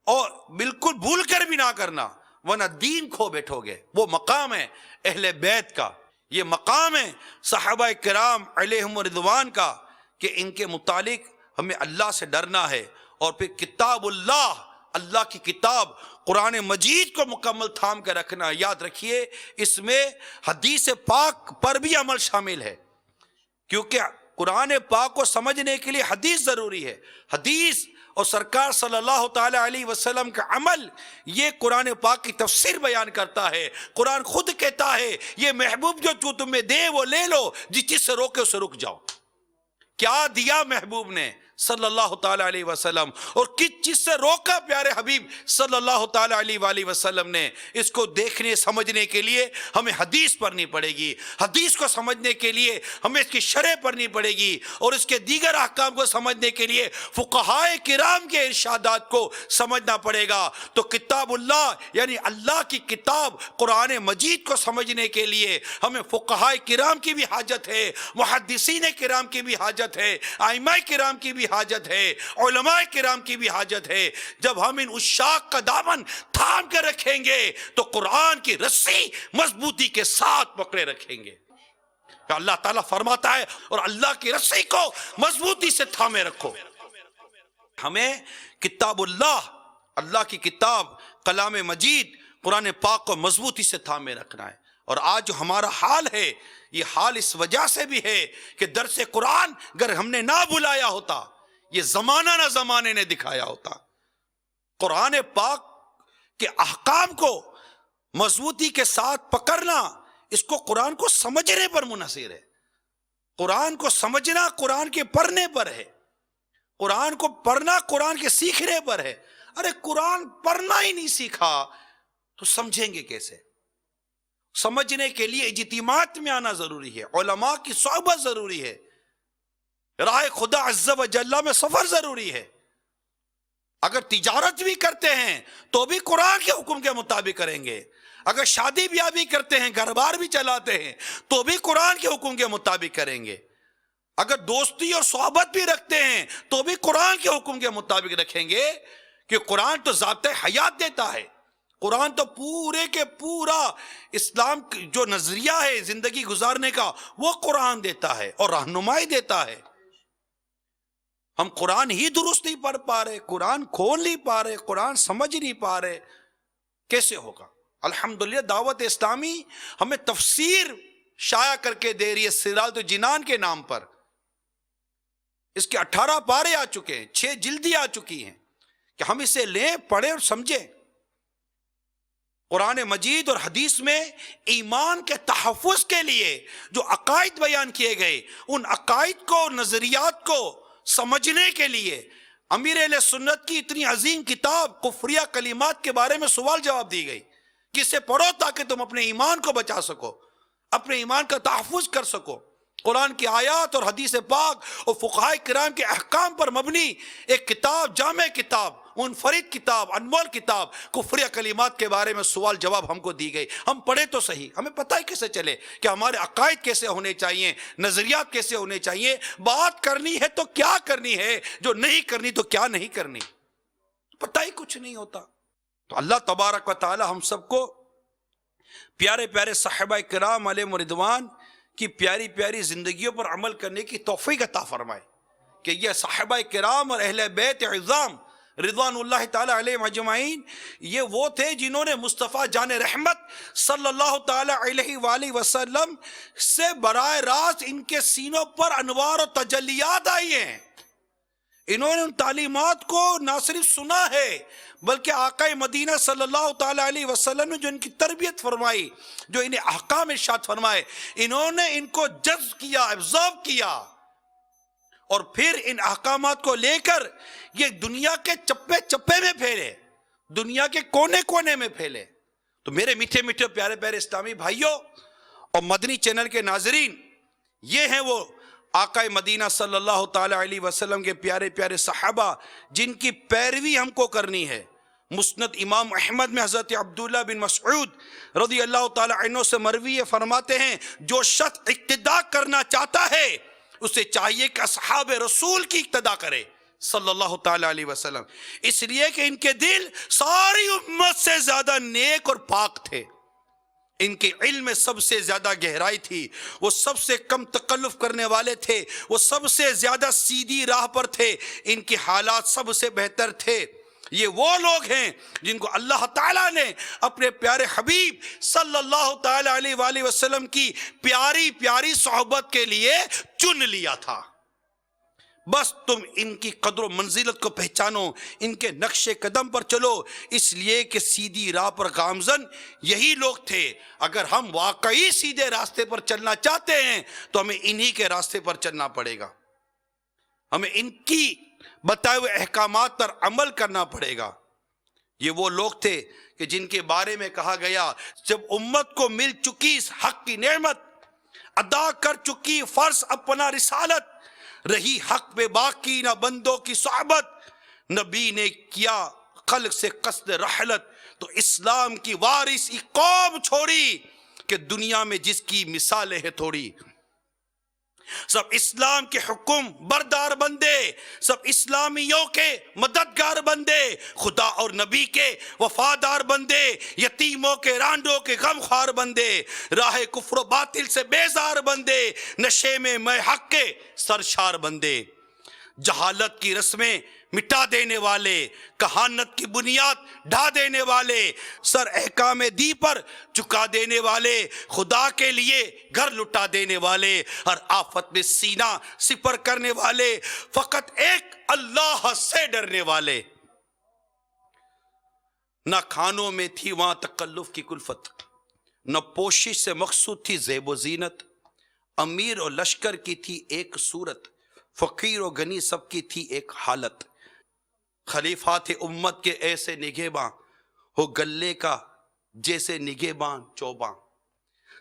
اور بالکل بھول کر بھی نہ کرنا، ورنہ دین کھو بیٹھو گے۔ وہ مقام ہے اہل بیت کا، یہ مقام ہے صحابہ کرام علیہم رضوان کا کہ ان کے متعلق ہمیں اللہ سے ڈرنا ہے۔ اور پھر کتاب اللہ، اللہ کی کتاب قرآن مجید کو مکمل تھام کر رکھنا۔ یاد رکھیے اس میں حدیث پاک پر بھی عمل شامل ہے، کیونکہ قرآن پاک کو سمجھنے کے لیے حدیث ضروری ہے۔ حدیث اور سرکار صلی اللہ تعالی علیہ وسلم کا عمل، یہ قرآن پاک کی تفسیر بیان کرتا ہے۔ قرآن خود کہتا ہے یہ محبوب جو تمہیں دے وہ لے لو، جس چیز سے روکے اسے رک جاؤ۔ کیا دیا محبوب نے صلی اللہ تعالی علیہ وسلم، اور کس چیز سے روکا پیارے حبیب صلی اللہ تعالی علیہ وآلہ وسلم نے؟ اس کو دیکھنے سمجھنے کے لیے ہمیں حدیث پڑھنی پڑے گی، حدیث کو سمجھنے کے لیے ہمیں اس کی شرح پڑھنی پڑے گی، اور اس کے دیگر احکام کو سمجھنے کے لیے فقہائے کرام کے ارشادات کو سمجھنا پڑے گا۔ تو کتاب اللہ یعنی اللہ کی کتاب قرآن مجید کو سمجھنے کے لیے ہمیں فقہائے کرام کی بھی حاجت ہے، محدثین کرام کی بھی حاجت ہے، ائمہ کرام کی بھی حاجت ہے، علماء کرام کی بھی حاجت ہے۔ جب ہم ان عشاق کا دامن تھام کے رکھیں گے تو قرآن کی رسی مضبوطی کے ساتھ پکڑے رکھیں گے۔ اللہ تعالیٰ فرماتا ہے اور اللہ کی رسی کو مضبوطی سے تھامے رکھو۔ ہمیں کتاب اللہ، اللہ کی کتاب کلام مجید قرآن پاک کو مضبوطی سے تھامے رکھنا ہے۔ اور آج جو ہمارا حال ہے، یہ حال اس وجہ سے بھی ہے کہ درس قرآن اگر ہم نے نہ بلایا ہوتا، یہ زمانہ نہ زمانے نے دکھایا ہوتا۔ قرآن پاک کے احکام کو مضبوطی کے ساتھ پکڑنا، اس کو قرآن کو سمجھنے پر منحصر ہے۔ قرآن کو سمجھنا قرآن کے پڑھنے پر ہے، قرآن کو پڑھنا قرآن کے سیکھنے پر ہے۔ ارے قرآن پڑھنا ہی نہیں سیکھا تو سمجھیں گے کیسے؟ سمجھنے کے لیے اجتماعات میں آنا ضروری ہے، علماء کی صحبت ضروری ہے، راہ خدا عز و جل میں سفر ضروری ہے۔ اگر تجارت بھی کرتے ہیں تو بھی قرآن کے حکم کے مطابق کریں گے، اگر شادی بیاہ بھی کرتے ہیں، گھر بار بھی چلاتے ہیں تو بھی قرآن کے حکم کے مطابق کریں گے، اگر دوستی اور صحبت بھی رکھتے ہیں تو بھی قرآن کے حکم کے مطابق رکھیں گے، کہ قرآن تو ضابطۂ حیات دیتا ہے، قرآن تو پورے کے پورا اسلام جو نظریہ ہے زندگی گزارنے کا وہ قرآن دیتا ہے اور رہنمائی دیتا ہے. ہم قرآن ہی درست نہیں پڑھ پا رہے، قرآن کھول نہیں پا رہے، قرآن سمجھ نہیں پا رہے، کیسے ہوگا؟ الحمدللہ دعوت اسلامی ہمیں تفسیر شائع کر کے دے رہی ہے سراج الجنان کے نام پر. اس کے 18 پارے آ چکے ہیں، 6 جلدی آ چکی ہیں کہ ہم اسے لیں، پڑھیں اور سمجھیں. قرآن مجید اور حدیث میں ایمان کے تحفظ کے لیے جو عقائد بیان کیے گئے، ان عقائد کو، نظریات کو سمجھنے کے لیے امیر اہل سنت کی اتنی عظیم کتاب کفریہ کلمات کے بارے میں سوال جواب دی گئی کہ اسے پڑھو تاکہ تم اپنے ایمان کو بچا سکو، اپنے ایمان کا تحفظ کر سکو. قرآن کی آیات اور حدیث پاک اور فقہاء کرام کے احکام پر مبنی ایک کتاب، جامع کتاب، منفرد کتاب، انمول کتاب کفریہ کلمات کے بارے میں سوال جواب ہم کو دی گئی. ہم پڑھیں تو صحیح، ہمیں پتہ ہی کیسے چلے کہ ہمارے عقائد کیسے ہونے چاہیے، نظریات کیسے ہونے چاہیے. بات کرنی ہے تو کیا کرنی ہے، جو نہیں کرنی تو کیا نہیں کرنی، پتہ ہی کچھ نہیں ہوتا. تو اللہ تبارک و تعالی ہم سب کو پیارے پیارے صحابہ کرام علیہم رضوان کی پیاری پیاری زندگیوں پر عمل کرنے کی توفیق عطا فرمائے کہ یہ صحابہ کرام اور اہل بیت عظام رضوان اللہ تعالی علیہم اجمعین یہ وہ تھے جنہوں نے مصطفیٰ جان رحمت صلی اللہ تعالی علیہ وآلہ وسلم سے براہ راست ان کے سینوں پر انوار و تجلیات آئی ہیں. انہوں نے ان تعلیمات کو نہ صرف سنا ہے بلکہ آقا مدینہ صلی اللہ تعالی علیہ وسلم نے جو ان کی تربیت فرمائی، جو انہیں احکام ارشاد فرمائے، انہوں نے ان کو جذب کیا، ابزرو کیا، اور پھر ان احکامات کو لے کر یہ دنیا کے چپے چپے میں پھیلے، دنیا کے کونے کونے میں پھیلے. تو میرے میٹھے میٹھے پیارے پیارے اسلامی بھائیوں اور مدنی چینل کے ناظرین، یہ ہیں وہ آقا مدینہ صلی اللہ تعالی علیہ وسلم کے پیارے پیارے صحابہ جن کی پیروی ہم کو کرنی ہے. مسند امام احمد میں حضرت عبداللہ بن مسعود رضی اللہ تعالی عنہ سے مروی فرماتے ہیں، جو شخص اقتداء کرنا چاہتا ہے اسے چاہیے کہ اصحاب رسول کی اقتداء کرے صلی اللہ تعالی علیہ وسلم، اس لیے کہ ان کے دل ساری امت سے زیادہ نیک اور پاک تھے، ان کے علم میں سب سے زیادہ گہرائی تھی، وہ سب سے کم تکلف کرنے والے تھے، وہ سب سے زیادہ سیدھی راہ پر تھے، ان کے حالات سب سے بہتر تھے. یہ وہ لوگ ہیں جن کو اللہ تعالیٰ نے اپنے پیارے حبیب صلی اللہ تعالی علیہ وآلہ وسلم کی پیاری پیاری صحبت کے لیے چن لیا تھا. بس تم ان کی قدر و منزلت کو پہچانو، ان کے نقش قدم پر چلو، اس لیے کہ سیدھی راہ پر گامزن یہی لوگ تھے. اگر ہم واقعی سیدھے راستے پر چلنا چاہتے ہیں تو ہمیں انہی کے راستے پر چلنا پڑے گا، ہمیں ان کی بتائے ہوئے احکامات پر عمل کرنا پڑے گا. یہ وہ لوگ تھے کہ جن کے بارے میں کہا گیا جب امت کو مل چکی اس حق کی نعمت، ادا کر چکی فرض اپنا رسالت، رہی حق پہ باقی نہ بندوں کی صحبت، نبی نے کیا خلق سے قصد رحلت، تو اسلام کی وارث ایک قوم چھوڑی کہ دنیا میں جس کی مثالیں ہیں تھوڑی. سب اسلام کے حکم بردار بندے، سب اسلامیوں کے مددگار بندے، خدا اور نبی کے وفادار بندے، یتیموں کے رانڈوں کے غم خوار بندے، راہ کفر و باطل سے بیزار بندے، نشے میں حق کے سرشار بندے. جہالت کی رسمیں مٹا دینے والے، کہانت کی بنیاد ڈھا دینے والے، سر احکام دی پر چکا دینے والے، خدا کے لیے گھر لٹا دینے والے، ہر آفت میں سینہ سپر کرنے والے، فقط ایک اللہ سے ڈرنے والے. نہ کھانوں میں تھی وہاں تکلف کی کلفت، نہ پوشش سے مقصود تھی زیب و زینت، امیر اور لشکر کی تھی ایک صورت، فقیر و غنی سب کی تھی ایک حالت. خلیفات امت کے ایسے نگہباں، ہو گلے کا جیسے نگہباں چوباں،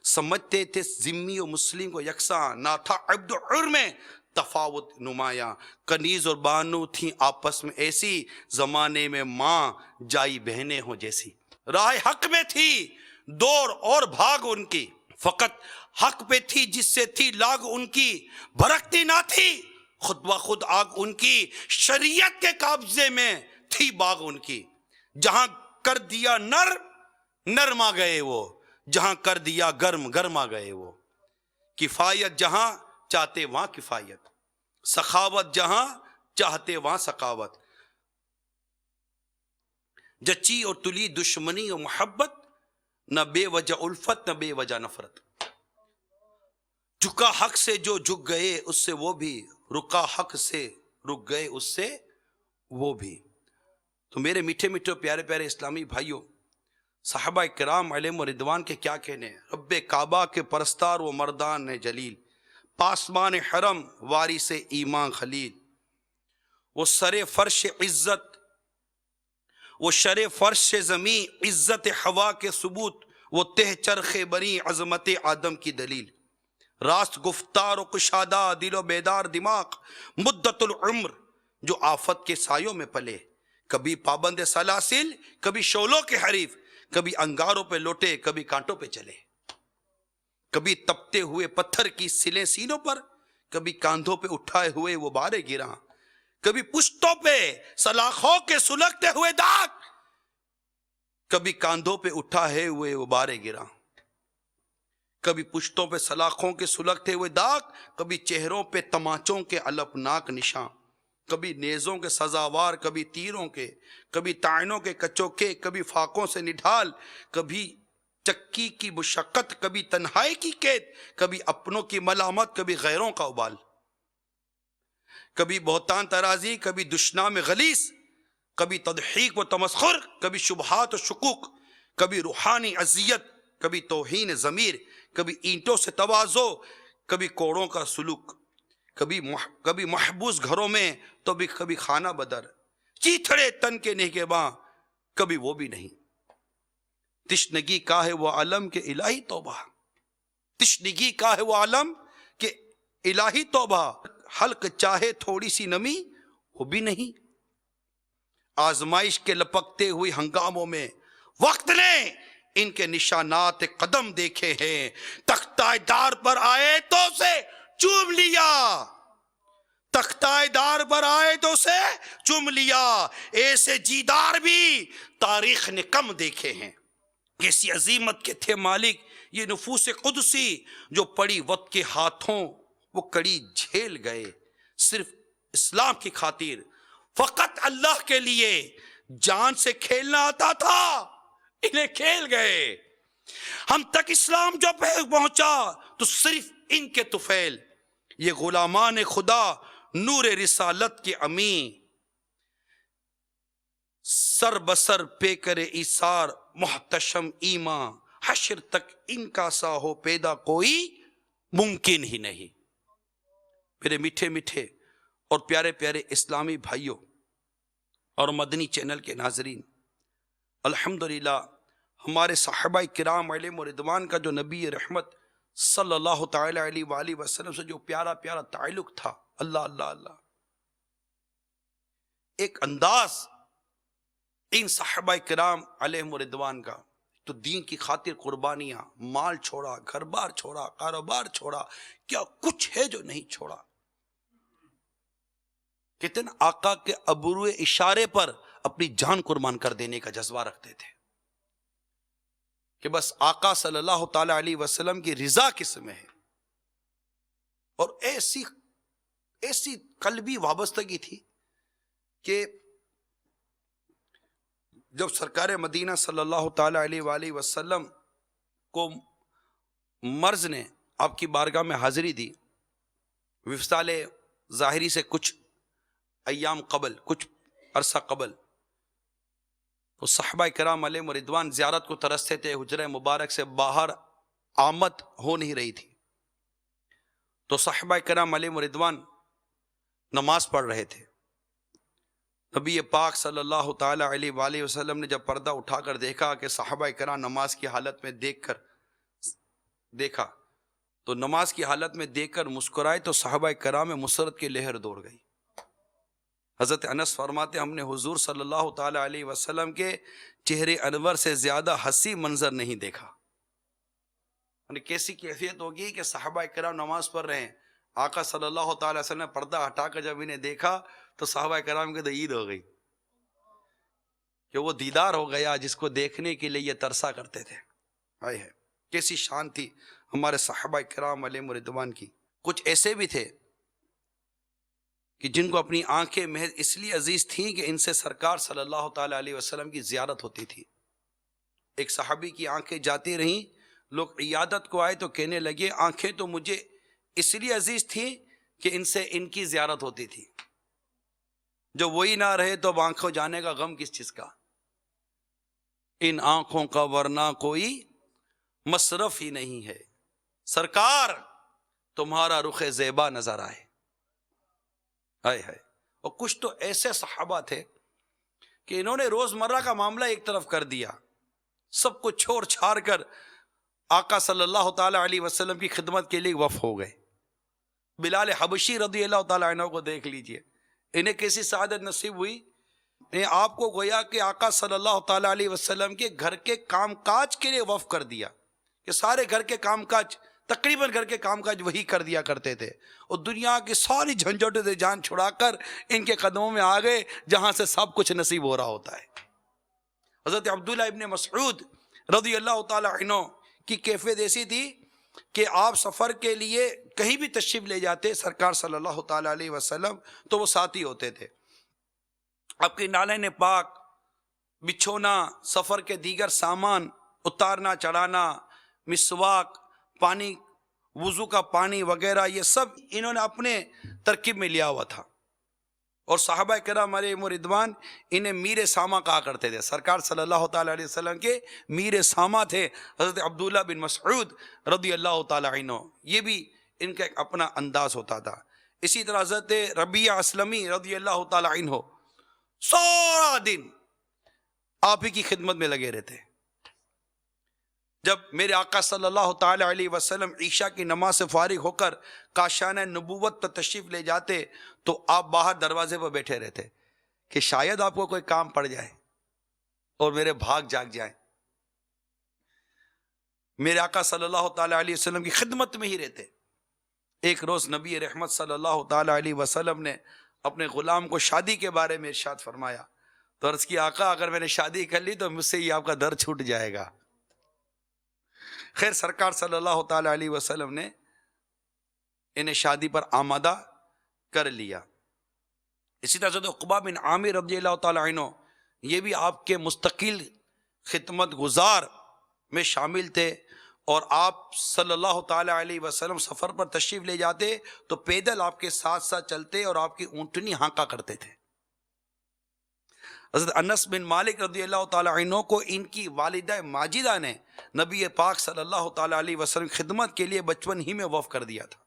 سمجھتے تھے ذمی و مسلم کو یکساں، نہ تھا عبد و حر میں تفاوت نمایاں. کنیز اور بانو تھیں آپس میں ایسی، زمانے میں ماں جائی بہنیں ہوں جیسی. راہ حق میں تھی دور اور بھاگ ان کی، فقط حق پہ تھی جس سے تھی لاگ ان کی، بھرکتی نہ تھی خود بخود آگ ان کی، شریعت کے قبضے میں تھی باغ ان کی. جہاں کر دیا نر نرم آ گئے وہ جہاں کر دیا گرم، گرم آ گئے وہ، کفایت جہاں چاہتے وہاں کفایت، سخاوت جہاں چاہتے وہاں سخاوت، جچی اور تلی دشمنی اور محبت، نہ بے وجہ الفت نہ بے وجہ نفرت، جھکا حق سے جو جھک گئے اس سے وہ بھی، رکا حق سے رک گئے اس سے وہ بھی۔ تو میرے میٹھے میٹھے پیارے پیارے اسلامی بھائیوں، صحابہ کرام علیہم رضوان کے کیا کہنے ہیں؟ رب کعبہ کے پرستار و مردان جلیل، پاسمان حرم وارث ایمان خلیل، وہ سر فرش عزت، وہ شر فرش زمین عزت ہوا کے ثبوت، وہ تہ چرخ بری عظمت آدم کی دلیل، راست گفتار و کشادہ دل و بیدار دماغ، مدت العمر جو آفت کے سایوں میں پلے، کبھی پابند سلاسل کبھی شعلوں کے حریف، کبھی انگاروں پہ لوٹے کبھی کانٹوں پہ چلے، کبھی تپتے ہوئے پتھر کی سلیں سینوں پر، کبھی کاندھوں پہ اٹھائے ہوئے وہ بارے گراں، کبھی پشتوں پہ سلاخوں کے سلگتے ہوئے داغ، کبھی کاندھوں پہ اٹھائے ہوئے وہ بارے گراں، کبھی پشتوں پہ سلاخوں کے سلگتے ہوئے داغ، کبھی چہروں پہ تماچوں کے الپناک نشان، کبھی نیزوں کے سزاوار کبھی تیروں کے، کبھی تائنوں کے کچوکے، کبھی فاقوں سے نڈھال، کبھی چکی کی مشقت، کبھی تنہائی کی قید، کبھی اپنوں کی ملامت، کبھی غیروں کا ابال، کبھی بہتان ترازی، کبھی دشنام غلیظ، کبھی تضحیک و تمسخر، کبھی شبہات و شکوک، کبھی روحانی اذیت، کبھی توہین ضمیر، کبھی اینٹوں سے تواضع، کبھی کوڑوں کا سلوک، کبھی محبوس گھروں میں تو بھی کبھی خانہ بدر، چیتھڑے تن کے نگہباں کبھی وہ بھی نہیں، تشنگی کا ہے وہ عالم کے الہی توبہ، تشنگی کا ہے وہ عالم کے الہی توبہ، حلق چاہے تھوڑی سی نمی وہ بھی نہیں، آزمائش کے لپکتے ہوئے ہنگاموں میں وقت نے ان کے نشانات قدم دیکھے ہیں، تختہ دار پر آئے تو اسے چوم لیا، تختہ دار پر آئے تو اسے چوم لیا، ایسے جیدار بھی تاریخ نے کم دیکھے ہیں، کیسی عظیمت کے تھے مالک یہ نفوس قدسی، جو پڑی وقت کے ہاتھوں وہ کڑی جھیل گئے، صرف اسلام کی خاطر، فقط اللہ کے لیے جان سے کھیلنا آتا تھا، انہیں کھیل گئے، ہم تک اسلام جو پہنچا تو صرف ان کے طفیل، یہ غلامان خدا نور رسالت کے امین، سر بسر پہ کرے ایثار محتشم ایمان، حشر تک ان کا سا ہو پیدا کوئی ممکن ہی نہیں۔ میرے میٹھے میٹھے اور پیارے پیارے اسلامی بھائیوں اور مدنی چینل کے ناظرین، الحمدللہ ہمارے صحابہ کرام علیہم رضوان کا جو نبی رحمت صلی اللہ تعالی علیہ وآلہ وسلم سے جو پیارا پیارا تعلق تھا، اللہ اللہ اللہ، ایک انداز ان صحابہ کرام علیہم رضوان کا، تو دین کی خاطر قربانیاں، مال چھوڑا، گھر بار چھوڑا، کاروبار چھوڑا، کیا کچھ ہے جو نہیں چھوڑا، کتنے آقا کے ابرو اشارے پر اپنی جان قربان کر دینے کا جذبہ رکھتے تھے، کہ بس آقا صلی اللہ تعالی علیہ وسلم کی رضا کس میں ہے، اور ایسی قلبی وابستگی تھی کہ جب سرکار مدینہ صلی اللہ تعالی علیہ وآلہ وسلم کو مرض نے آپ کی بارگاہ میں حاضری دی، وصال ظاہری سے کچھ ایام قبل، کچھ عرصہ قبل، تو صحابہ کرام علیہم رضوان زیارت کو ترستے تھے، حجرہ مبارک سے باہر آمد ہو نہیں رہی تھی، تو صحابہ کرام علیہم رضوان نماز پڑھ رہے تھے، نبی پاک صلی اللہ تعالی علیہ وآلہ وسلم نے جب پردہ اٹھا کر دیکھا کہ صحابہ کرام نماز کی حالت میں دیکھا تو نماز کی حالت میں دیکھ کر مسکرائے، تو صحابہ کرام میں مسرت کی لہر دوڑ گئی۔ حضرت انس فرماتے ہم نے حضور صلی اللہ تعالی علیہ وسلم کے چہرے انور سے زیادہ حسین منظر نہیں دیکھا، یعنی کیسی کیفیت ہوگی کہ صحابہ کرام نماز پڑھ رہے ہیں، آقا صلی اللہ تعالی وسلم نے پردہ ہٹا کر جب انہیں دیکھا تو صحابہ کرام کی تو عید ہو گئی، کہ وہ دیدار ہو گیا جس کو دیکھنے کے لیے یہ ترسا کرتے تھے. آئے ہے کیسی شان تھی ہمارے صحابہ کرام علیہم رضوان کی. کچھ ایسے بھی تھے کہ جن کو اپنی آنکھیں محض اس لیے عزیز تھیں کہ ان سے سرکار صلی اللہ تعالی علیہ وسلم کی زیارت ہوتی تھی. ایک صحابی کی آنکھیں جاتی رہیں, لوگ عیادت کو آئے تو کہنے لگے آنکھیں تو مجھے اس لیے عزیز تھیں کہ ان سے ان کی زیارت ہوتی تھی, جو وہی نہ رہے تو اب آنکھوں جانے کا غم کس چیز کا. ان آنکھوں کا ورنہ کوئی مصرف ہی نہیں ہے, سرکار تمہارا رخ زیبا نظر آئے. ہائے ہائے. اور کچھ تو ایسے صحابہ تھے کہ انہوں نے روزمرہ کا معاملہ ایک طرف کر دیا, سب کو چھوڑ چھاڑ کر آقا صلی اللہ تعالی علیہ وسلم کی خدمت کے لیے وقف ہو گئے. بلال حبشی رضی اللہ تعالی عنہ کو دیکھ لیجئے, انہیں کیسی سعادت نصیب ہوئی. آپ کو گویا کہ آقا صلی اللہ تعالی علیہ وسلم کے گھر کے کام کاج کے لیے وقف کر دیا, کہ سارے گھر کے کام کاج, تقریباً گھر کے کام کاج وہی کر دیا کرتے تھے, اور دنیا کی ساری جھنجھٹوں سے جان چھڑا کر ان کے قدموں میں آ گئے جہاں سے سب کچھ نصیب ہو رہا ہوتا ہے. حضرت عبداللہ ابن مسعود رضی اللہ تعالی عنہ کی کیفیت ایسی تھی کہ آپ سفر کے لیے کہیں بھی تشریف لے جاتے سرکار صلی اللہ تعالی علیہ وسلم تو وہ ساتھی ہوتے تھے. آپ کی نالین پاک, بچھونا, سفر کے دیگر سامان, اتارنا چڑھانا, مسواک, پانی, وضو کا پانی وغیرہ, یہ سب انہوں نے اپنے ترکیب میں لیا ہوا تھا. اور صحابہ کرام علیہم رضوان انہیں میر ساما کہا کرتے تھے. سرکار صلی اللہ تعالی علیہ وسلم کے میر ساما تھے حضرت عبداللہ بن مسعود رضی اللہ تعالی عنہ. یہ بھی ان کا ایک اپنا انداز ہوتا تھا. اسی طرح حضرت ربیعہ اسلمی رضی اللہ تعالی عنہ سارا دن آپ ہی کی خدمت میں لگے رہتے. جب میرے آقا صلی اللہ تعالی علیہ وسلم عشاء کی نماز سے فارغ ہو کر کاشانہ نبوت پر تشریف لے جاتے تو آپ باہر دروازے پر بیٹھے رہتے کہ شاید آپ کو کوئی کام پڑ جائے اور میرے بھاگ جاگ جائیں. میرے آقا صلی اللہ تعالی علیہ وسلم کی خدمت میں ہی رہتے. ایک روز نبی رحمت صلی اللہ تعالی علیہ وسلم نے اپنے غلام کو شادی کے بارے میں ارشاد فرمایا تو عرض کی آقا اگر میں نے شادی کر لی تو مجھ سے یہ آپ کا در چھوٹ جائے گا. خیر سرکار صلی اللہ تعالی علیہ وسلم نے انہیں شادی پر آمادہ کر لیا. اسی طرح حضرت عقبہ بن عامر رضی اللہ تعالی عنہ یہ بھی آپ کے مستقل خدمت گزار میں شامل تھے, اور آپ صلی اللہ تعالی علیہ وسلم سفر پر تشریف لے جاتے تو پیدل آپ کے ساتھ ساتھ چلتے اور آپ کی اونٹنی ہانکا کرتے تھے. حضرت انس بن مالک رضی اللہ تعالی عنہ کو ان کی والدہ ماجدہ نے نبی پاک صلی اللہ تعالی علیہ وسلم خدمت کے لیے بچپن ہی میں وقف کر دیا تھا.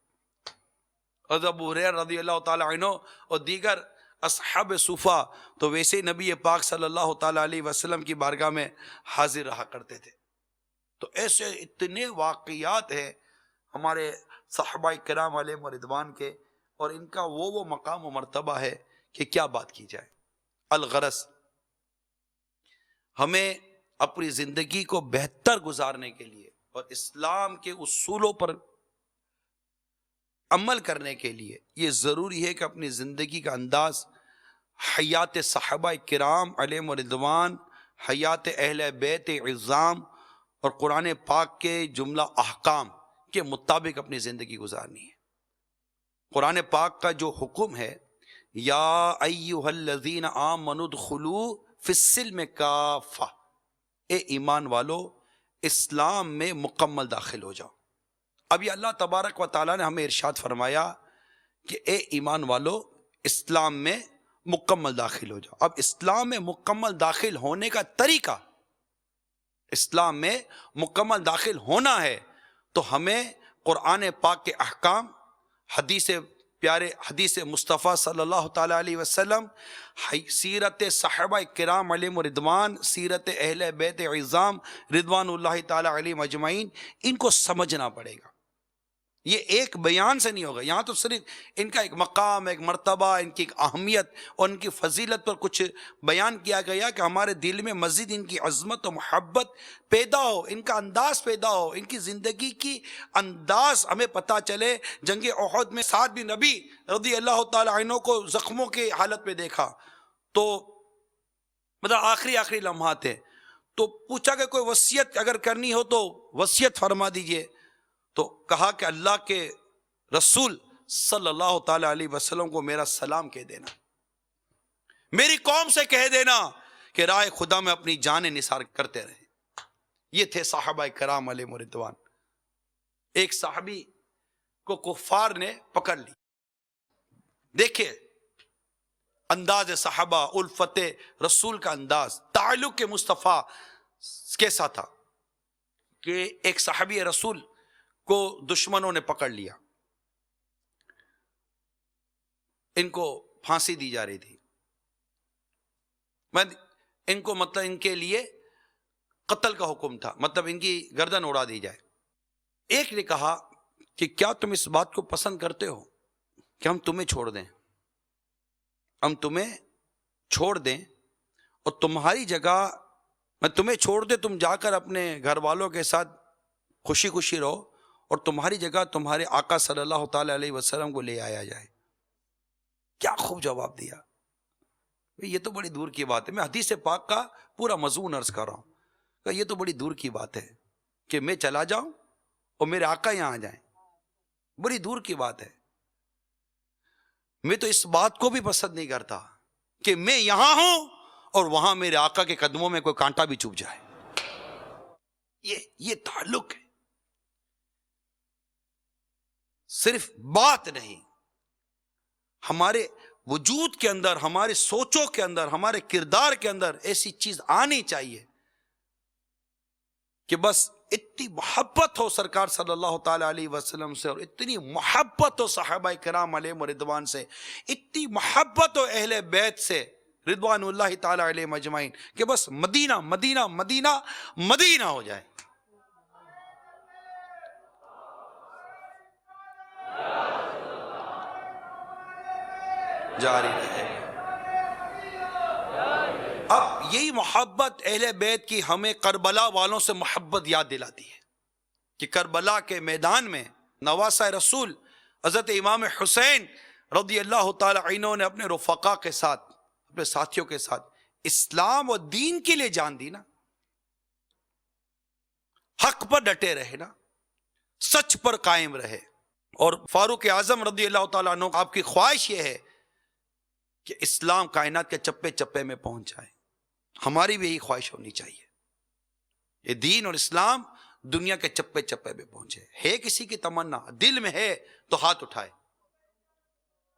حضرت ابو ہریرہ رضی اللہ تعالی عنہ اور دیگر اصحاب صفہ تو ویسے نبی پاک صلی اللہ تعالی علیہ وسلم کی بارگاہ میں حاضر رہا کرتے تھے. تو ایسے اتنے واقعات ہیں ہمارے صحابہ کرام علیہم رضوان کے, اور ان کا وہ مقام و مرتبہ ہے کہ کیا بات کی جائے. الغرض ہمیں اپنی زندگی کو بہتر گزارنے کے لیے اور اسلام کے اصولوں پر عمل کرنے کے لیے یہ ضروری ہے کہ اپنی زندگی کا انداز حیات صحابہ کرام علیہم رضوان, حیات اہل بیت عظام اور قرآن پاک کے جملہ احکام کے مطابق اپنی زندگی گزارنی ہے. قرآن پاک کا جو حکم ہے یا ایھا الذین آمنوا ادخلوا فی السلم کافہ, اے ایمان والو اسلام میں مکمل داخل ہو جاؤ. اب یہ اللہ تبارک و تعالیٰ نے ہمیں ارشاد فرمایا کہ اے ایمان والو اسلام میں مکمل داخل ہو جاؤ. اب اسلام میں مکمل داخل ہونے کا طریقہ, اسلام میں مکمل داخل ہونا ہے تو ہمیں قرآن پاک کے احکام, حدیث مصطفیٰ صلی اللہ تعالی علیہ وسلم, سیرت صحابہ کرام علیہم رضوان, سیرت اہل بیت عظام رضوان اللہ تعالی علیہم اجمعین, ان کو سمجھنا پڑے گا. یہ ایک بیان سے نہیں ہوگا. یہاں تو صرف ان کا ایک مقام, ایک مرتبہ, ان کی ایک اہمیت اور ان کی فضیلت پر کچھ بیان کیا گیا کہ ہمارے دل میں مزید ان کی عظمت و محبت پیدا ہو, ان کا انداز پیدا ہو, ان کی زندگی کی انداز ہمیں پتہ چلے. جنگ احد میں سعد بن نبی رضی اللہ تعالی عنہ کو زخموں کی حالت میں دیکھا تو مطلب آخری لمحات ہیں. تو پوچھا کہ کوئی وصیت اگر کرنی ہو تو وصیت فرما دیجئے. تو کہا کہ اللہ کے رسول صلی اللہ تعالی علیہ وسلم کو میرا سلام کہہ دینا, میری قوم سے کہہ دینا کہ راہ خدا میں اپنی جان نثار کرتے رہے. یہ تھے صحابہ کرام علیہ رضوان. ایک صحابی کو کفار نے پکڑ لی. دیکھیں انداز صحابہ, الفت رسول کا انداز, تعلق مصطفیٰ کیسا تھا کہ ایک صحابی رسول کو دشمنوں نے پکڑ لیا, ان کو پھانسی دی جا رہی تھی, ان کو مطلب ان کے لیے قتل کا حکم تھا, مطلب ان کی گردن اڑا دی جائے. ایک نے کہا کہ کیا تم اس بات کو پسند کرتے ہو کہ ہم تمہیں چھوڑ دیں, ہم تمہیں چھوڑ دیں اور تمہاری جگہ میں تمہیں چھوڑ دیں, تم جا کر اپنے گھر والوں کے ساتھ خوشی خوشی رہو اور تمہاری جگہ تمہارے آقا صلی اللہ تعالی علیہ وسلم کو لے آیا جائے. کیا خوب جواب دیا. یہ تو بڑی دور کی بات ہے, میں حدیث پاک کا پورا مضمون عرض کر رہا ہوں. یہ تو بڑی دور کی بات ہے کہ میں چلا جاؤں اور میرے آقا یہاں آ جائیں, بڑی دور کی بات ہے. میں تو اس بات کو بھی پسند نہیں کرتا کہ میں یہاں ہوں اور وہاں میرے آقا کے قدموں میں کوئی کانٹا بھی چبھ جائے. یہ تعلق ہے, صرف بات نہیں, ہمارے وجود کے اندر, ہمارے سوچوں کے اندر, ہمارے کردار کے اندر ایسی چیز آنی چاہیے کہ بس اتنی محبت ہو سرکار صلی اللہ تعالی علیہ وسلم سے, اور اتنی محبت ہو صحابہ کرام علیہ رضوان سے, اتنی محبت ہو اہل بیت سے رضوان اللہ تعالی علیہ مجمعین کہ بس مدینہ مدینہ مدینہ مدینہ ہو جائے. جاری رہے. اب یہی محبت اہل بیت کی ہمیں کربلا والوں سے محبت یاد دلاتی ہے کہ کربلا کے میدان میں نواسہ رسول حضرت امام حسین رضی اللہ تعالی عنہ نے اپنے رفقا کے ساتھ, اپنے ساتھیوں کے ساتھ اسلام اور دین کے لیے جان دی نا, حق پر ڈٹے رہے نا, سچ پر قائم رہے. اور فاروق اعظم رضی اللہ تعالیٰ عنہ, آپ کی خواہش یہ ہے کہ اسلام کائنات کے چپے چپے میں پہنچ جائے. ہماری بھی یہی خواہش ہونی چاہیے, یہ دین اور اسلام دنیا کے چپے چپے میں پہنچے. ہے کسی کی تمنا, دل میں ہے تو ہاتھ اٹھائے,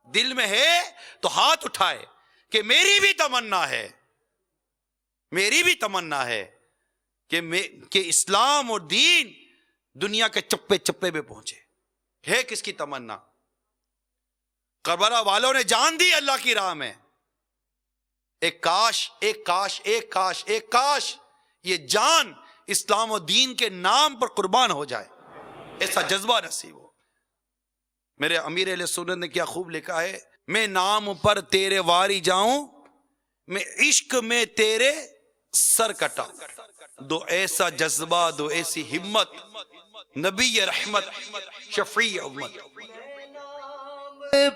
دل میں ہے تو ہاتھ اٹھائے کہ میری بھی تمنا ہے, میری بھی تمنا ہے کہ اسلام اور دین دنیا کے چپے چپے میں پہنچے. ہے کس کی تمنا؟ کربلا والوں نے جان دی اللہ کی راہ میں. ایک کاش ایک کاش ایک کاش ایک کاش یہ جان اسلام و دین کے نام پر قربان ہو جائے, ایسا جذبہ نصیب ہو. میرے امیر اہل سنت نے کیا خوب لکھا ہے, میں نام پر تیرے واری جاؤں, میں عشق میں تیرے سر کٹا. دو ایسا جذبہ, دو ایسی ہمت, نبی رحمت شفیع امت.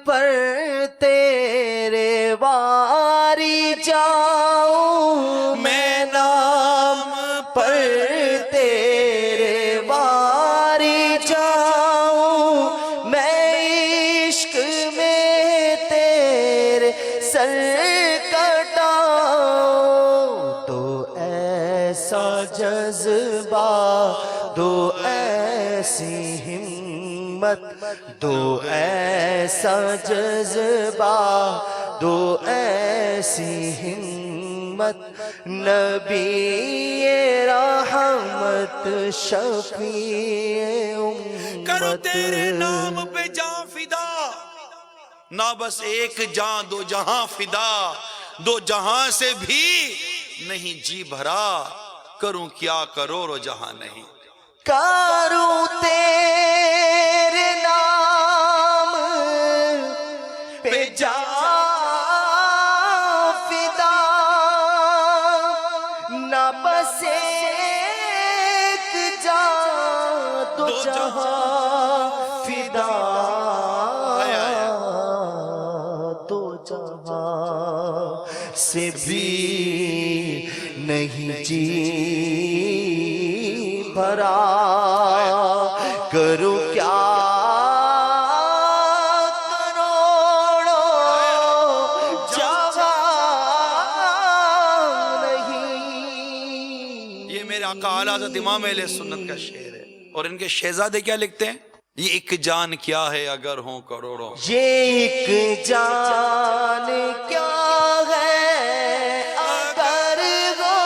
پر تیرے واری جاؤں, میں نام پر تیرے واری جاؤں, میں عشق میں تیرے سر کٹاؤں. تو ایسا جذبہ, دو ایسی ہمت, دو ایسا جذبہ, دو ایسی ہمت, نبی رحمت شفیع امت. کرو تیرے نام پہ جان فدا, نہ بس ایک جان دو جہاں فدا, دو جہاں سے بھی نہیں جی بھرا, کروں کیا کروڑ جہاں نہیں. کروں تیرے نام پہ جان فدا, نہ بس ایک جان دو جہاں فدا, دو جہاں سے بھی کروں کیا کروڑوں جہاں نہیں. یہ میرے آقا اعلیٰ حضرت امام اہل سنت کا شعر ہے. اور ان کے شہزادے کیا لکھتے ہیں؟ یہ ایک جان کیا ہے اگر ہوں کروڑوں. یہ ایک جان کیا ہے اگر ہو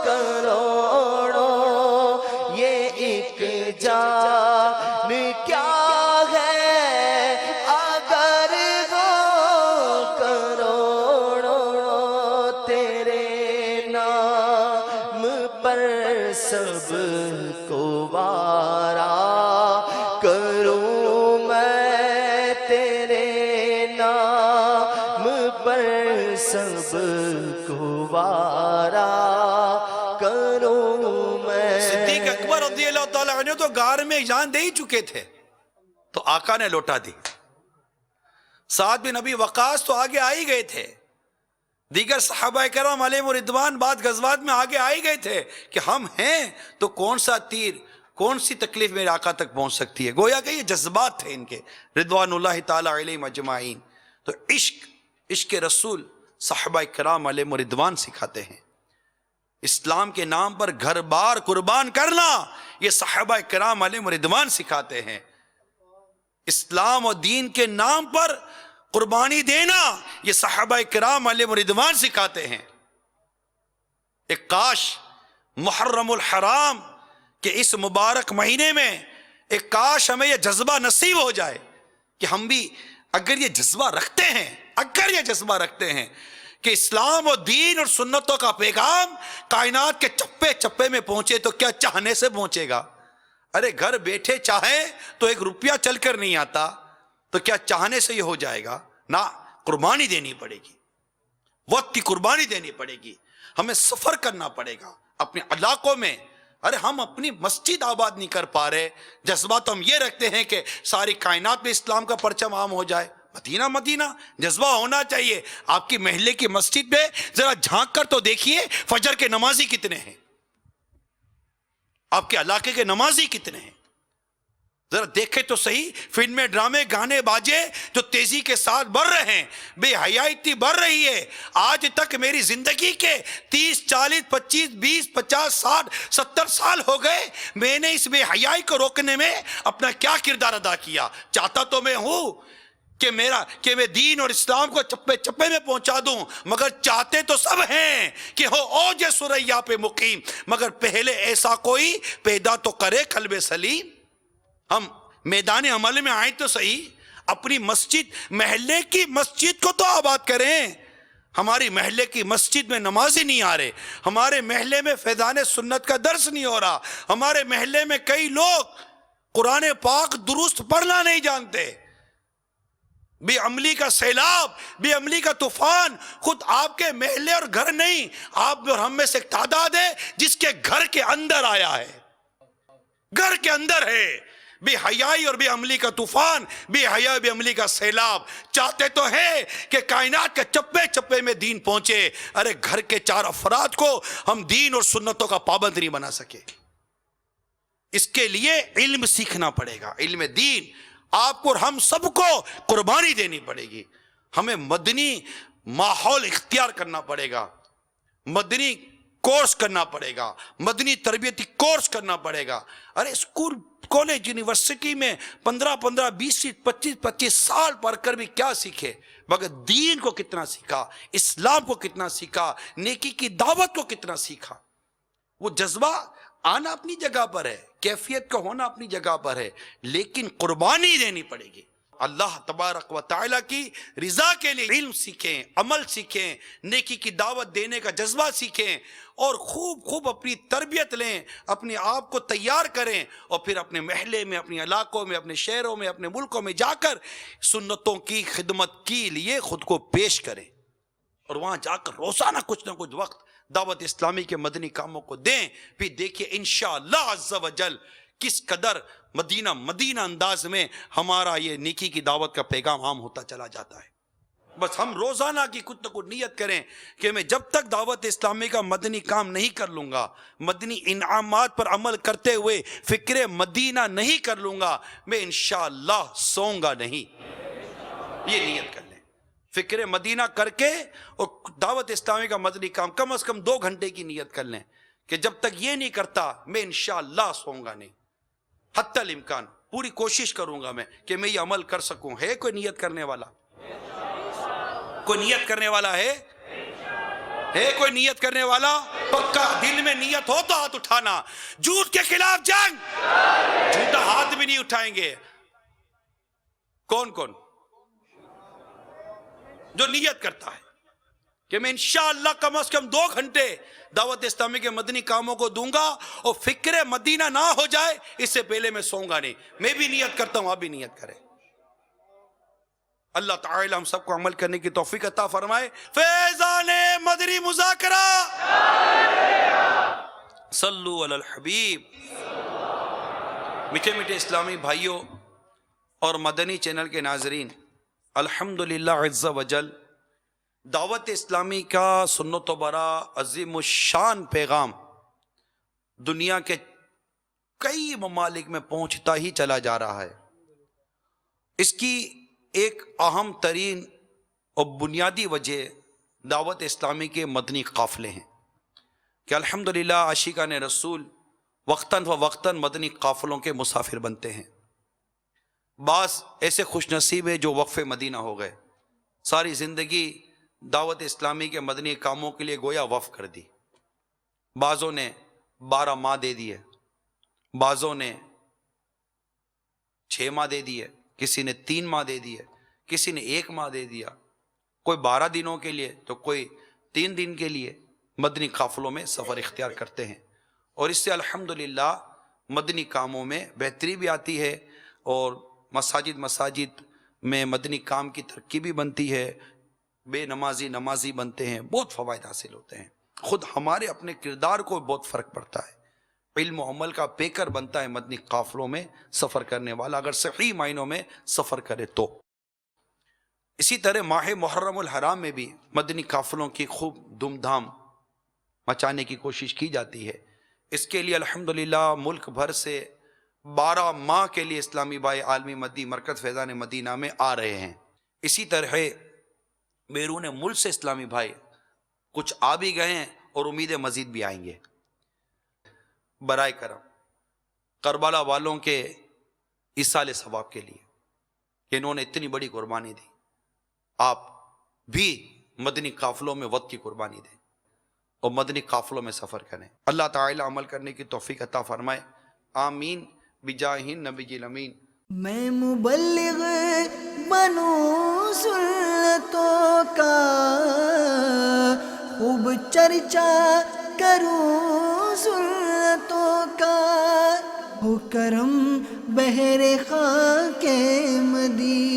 کروڑوں. یہ ایک جان کیا ہے اگر ہو کروڑوں. تیرے نام پر سب کو وارا کروں میں. تیرے نام پر سب کو وارا کروں میں. صدیق اکبر رضی اللہ تعالیٰ عنہ تو غار میں جان دے ہی چکے تھے تو آقا نے لوٹا دی. سعد بن ابی وقاص تو آگے آ ہی گئے تھے. دیگر صحابہ کرام علیہم رضوان بعد غزوات میں آگے آ ہی گئے تھے کہ ہم ہیں تو کون سا تیر کون سی تکلیف میرے آقا تک پہنچ سکتی ہے. گویا کہ یہ جذبات تھے ان کے رضوان اللہ تعالی علیہم اجمعین. تو عشق رسول صحابہ کرام علیہم رضوان سکھاتے ہیں. اسلام کے نام پر گھر بار قربان کرنا یہ صحابہ کرام علیہم رضوان سکھاتے ہیں. اسلام اور دین کے نام پر قربانی دینا یہ صحابہ کرام علیہم رضوان سکھاتے ہیں. ایک کاش محرم الحرام کہ اس مبارک مہینے میں ایک کاش ہمیں یہ جذبہ نصیب ہو جائے کہ ہم بھی اگر یہ جذبہ رکھتے ہیں کہ اسلام اور دین اور سنتوں کا پیغام کائنات کے چپے چپے میں پہنچے تو کیا چاہنے سے پہنچے گا. ارے گھر بیٹھے چاہے تو 1 روپیہ چل کر نہیں آتا تو کیا چاہنے سے یہ ہو جائے گا؟ نہ، قربانی دینی پڑے گی، وقت کی قربانی دینی پڑے گی. ہمیں سفر کرنا پڑے گا اپنے علاقوں میں. ارے ہم اپنی مسجد آباد نہیں کر پا رہے. جذبات ہم یہ رکھتے ہیں کہ ساری کائنات میں اسلام کا پرچم عام ہو جائے. مدینہ جذبہ ہونا چاہیے. آپ کی محلے کی مسجد میں ذرا جھانک کر تو دیکھیے فجر کے نمازی کتنے ہیں، آپ کے علاقے کے نمازی کتنے ہیں. ذرا دیکھیں تو صحیح. فلمیں، ڈرامے، گانے باجے جو تیزی کے ساتھ بڑھ رہے ہیں، بے حیائی اتنی بڑھ رہی ہے. آج تک میری زندگی کے 30 40 25 20 50 60 70 سال ہو گئے. میں نے اس بے حیائی کو روکنے میں اپنا کیا کردار ادا کیا؟ چاہتا تو میں ہوں کہ میں دین اور اسلام کو چپے چپے میں پہنچا دوں، مگر چاہتے تو سب ہیں کہ ہو اوج سریا پہ مقیم، مگر پہلے ایسا کوئی پیدا تو کرے قلب سلیم. ہم میدان عمل میں آئیں تو صحیح، اپنی مسجد، محلے کی مسجد کو تو آباد کریں. ہماری محلے کی مسجد میں نمازی نہیں آ رہے، ہمارے محلے میں فیضان سنت کا درس نہیں ہو رہا، ہمارے محلے میں کئی لوگ قرآن پاک درست پڑھنا نہیں جانتے. بے عملی کا سیلاب، بے عملی کا طوفان خود آپ کے محلے اور گھر نہیں، آپ اور ہم میں سے ایک تعداد ہے جس کے گھر کے اندر آیا ہے، گھر کے اندر ہے. بے حیائی اور بے عملی کا طوفان، بے حیائی بے عملی کا سیلاب. چاہتے تو ہے کہ کائنات کے چپے چپے میں دین پہنچے. ارے گھر کے 4 افراد کو ہم دین اور سنتوں کا پابند نہیں بنا سکے. اس کے لیے علم سیکھنا پڑے گا. علم دین آپ کو اور ہم سب کو قربانی دینی پڑے گی. ہمیں مدنی ماحول اختیار کرنا پڑے گا، مدنی کورس کرنا پڑے گا، مدنی تربیتی کورس کرنا پڑے گا. ارے اسکول، کالج، یونیورسٹی میں 15 20 25 سال پڑھ کر بھی کیا سیکھے؟ مگر دین کو کتنا سیکھا، اسلام کو کتنا سیکھا، نیکی کی دعوت کو کتنا سیکھا. وہ جذبہ آنا اپنی جگہ پر ہے، کیفیت کا ہونا اپنی جگہ پر ہے، لیکن قربانی دینی پڑے گی. اللہ تبارک و تعالیٰ کی رضا کے لیے علم سیکھیں، عمل سیکھیں، نیکی کی دعوت دینے کا جذبہ سیکھیں، اور خوب اپنی تربیت لیں، اپنے آپ کو تیار کریں، اور پھر اپنے محلے میں، اپنے علاقوں میں، اپنے شہروں میں، اپنے ملکوں میں جا کر سنتوں کی خدمت کے لیے خود کو پیش کریں، اور وہاں جا کر روزانہ کچھ نہ کچھ وقت دعوت اسلامی کے مدنی کاموں کو دیں. پھر دیکھیے انشاءاللہ عز و جل کس قدر مدینہ انداز میں ہمارا یہ نیکی کی دعوت کا پیغام عام ہوتا چلا جاتا ہے. بس ہم روزانہ کی کچھ نہ کچھ نیت کریں کہ میں جب تک دعوت اسلامی کا مدنی کام نہیں کر لوں گا، مدنی انعامات پر عمل کرتے ہوئے فکر مدینہ نہیں کر لوں گا، میں انشاءاللہ سوؤں گا نہیں. یہ نیت کر لیں، فکر مدینہ کر کے اور دعوت اسلامی کا مدنی کام کم از کم 2 گھنٹے کی نیت کر لیں کہ جب تک یہ نہیں کرتا میں انشاءاللہ سوؤں گا نہیں. حتی الامکان پوری کوشش کروں گا میں کہ میں یہ عمل کر سکوں. ہے کوئی نیت کرنے والا؟ کوئی نیت کرنے والا ہے کوئی نیت کرنے والا؟ پکا دل میں نیت ہو تو ہاتھ اٹھانا. جھوٹ کے خلاف جنگ، جھوٹا ہاتھ بھی نہیں اٹھائیں گے. کون کون جو نیت کرتا ہے کہ میں انشاءاللہ کم از کم 2 گھنٹے دعوت اسلامی کے مدنی کاموں کو دوں گا اور فکر مدینہ نہ ہو جائے اس سے پہلے میں سوؤں گا نہیں. میں بھی نیت کرتا ہوں، آپ بھی نیت کریں. اللہ تعالی ہم سب کو عمل کرنے کی توفیق عطا فرمائے. فیضان مدنی مذاکرہ صلو علی الحبیب. میٹھے میٹھے اسلامی بھائیوں اور مدنی چینل کے ناظرین، الحمدللہ عز وجل دعوت اسلامی کا سنت و برا عظیم الشان پیغام دنیا کے کئی ممالک میں پہنچتا ہی چلا جا رہا ہے. اس کی ایک اہم ترین اور بنیادی وجہ دعوت اسلامی کے مدنی قافلے ہیں کہ الحمدللہ عاشقان رسول وقتاً فوقتاً مدنی قافلوں کے مسافر بنتے ہیں. بعض ایسے خوش نصیب ہیں جو وقف مدینہ ہو گئے، ساری زندگی دعوت اسلامی کے مدنی کاموں کے لیے گویا وقف کر دی. بعضوں نے 12 ماہ دے دیے، بعضوں نے 6 ماہ دے دیے، کسی نے 3 ماہ دے دیے، کسی نے 1 ماہ دے دیا، کوئی 12 دنوں کے لیے تو کوئی 3 دن کے لیے مدنی قافلوں میں سفر اختیار کرتے ہیں. اور اس سے الحمدللہ مدنی کاموں میں بہتری بھی آتی ہے اور مساجد میں مدنی کام کی ترقی بھی بنتی ہے، بے نمازی بنتے ہیں، بہت فوائد حاصل ہوتے ہیں. خود ہمارے اپنے کردار کو بہت فرق پڑتا ہے، علم و عمل کا پیکر بنتا ہے مدنی قافلوں میں سفر کرنے والا، اگر صحیح معنوں میں سفر کرے تو. اسی طرح ماہ محرم الحرام میں بھی مدنی قافلوں کی خوب دھوم دھام مچانے کی کوشش کی جاتی ہے. اس کے لیے الحمدللہ ملک بھر سے 12 ماہ کے لیے اسلامی بھائی عالمی مدنی مرکز فیضان مدینہ میں آ رہے ہیں. اسی طرح بیرون ملک سے اسلامی بھائی کچھ آ بھی گئے ہیں اور امید مزید بھی آئیں گے. برائے کرم کربلا والوں کے ایصال ثواب کے لیے کہ انہوں نے اتنی بڑی قربانی دی، آپ بھی مدنی قافلوں میں وقت کی قربانی دیں اور مدنی قافلوں میں سفر کریں. اللہ تعالی عمل کرنے کی توفیق عطا فرمائے. آمین بجاہ نبی الامین. میں مبلغ بنوں سنتوں کا، خوب چرچا کروں سنتوں کا، ہو کرم بہر خاک مدینہ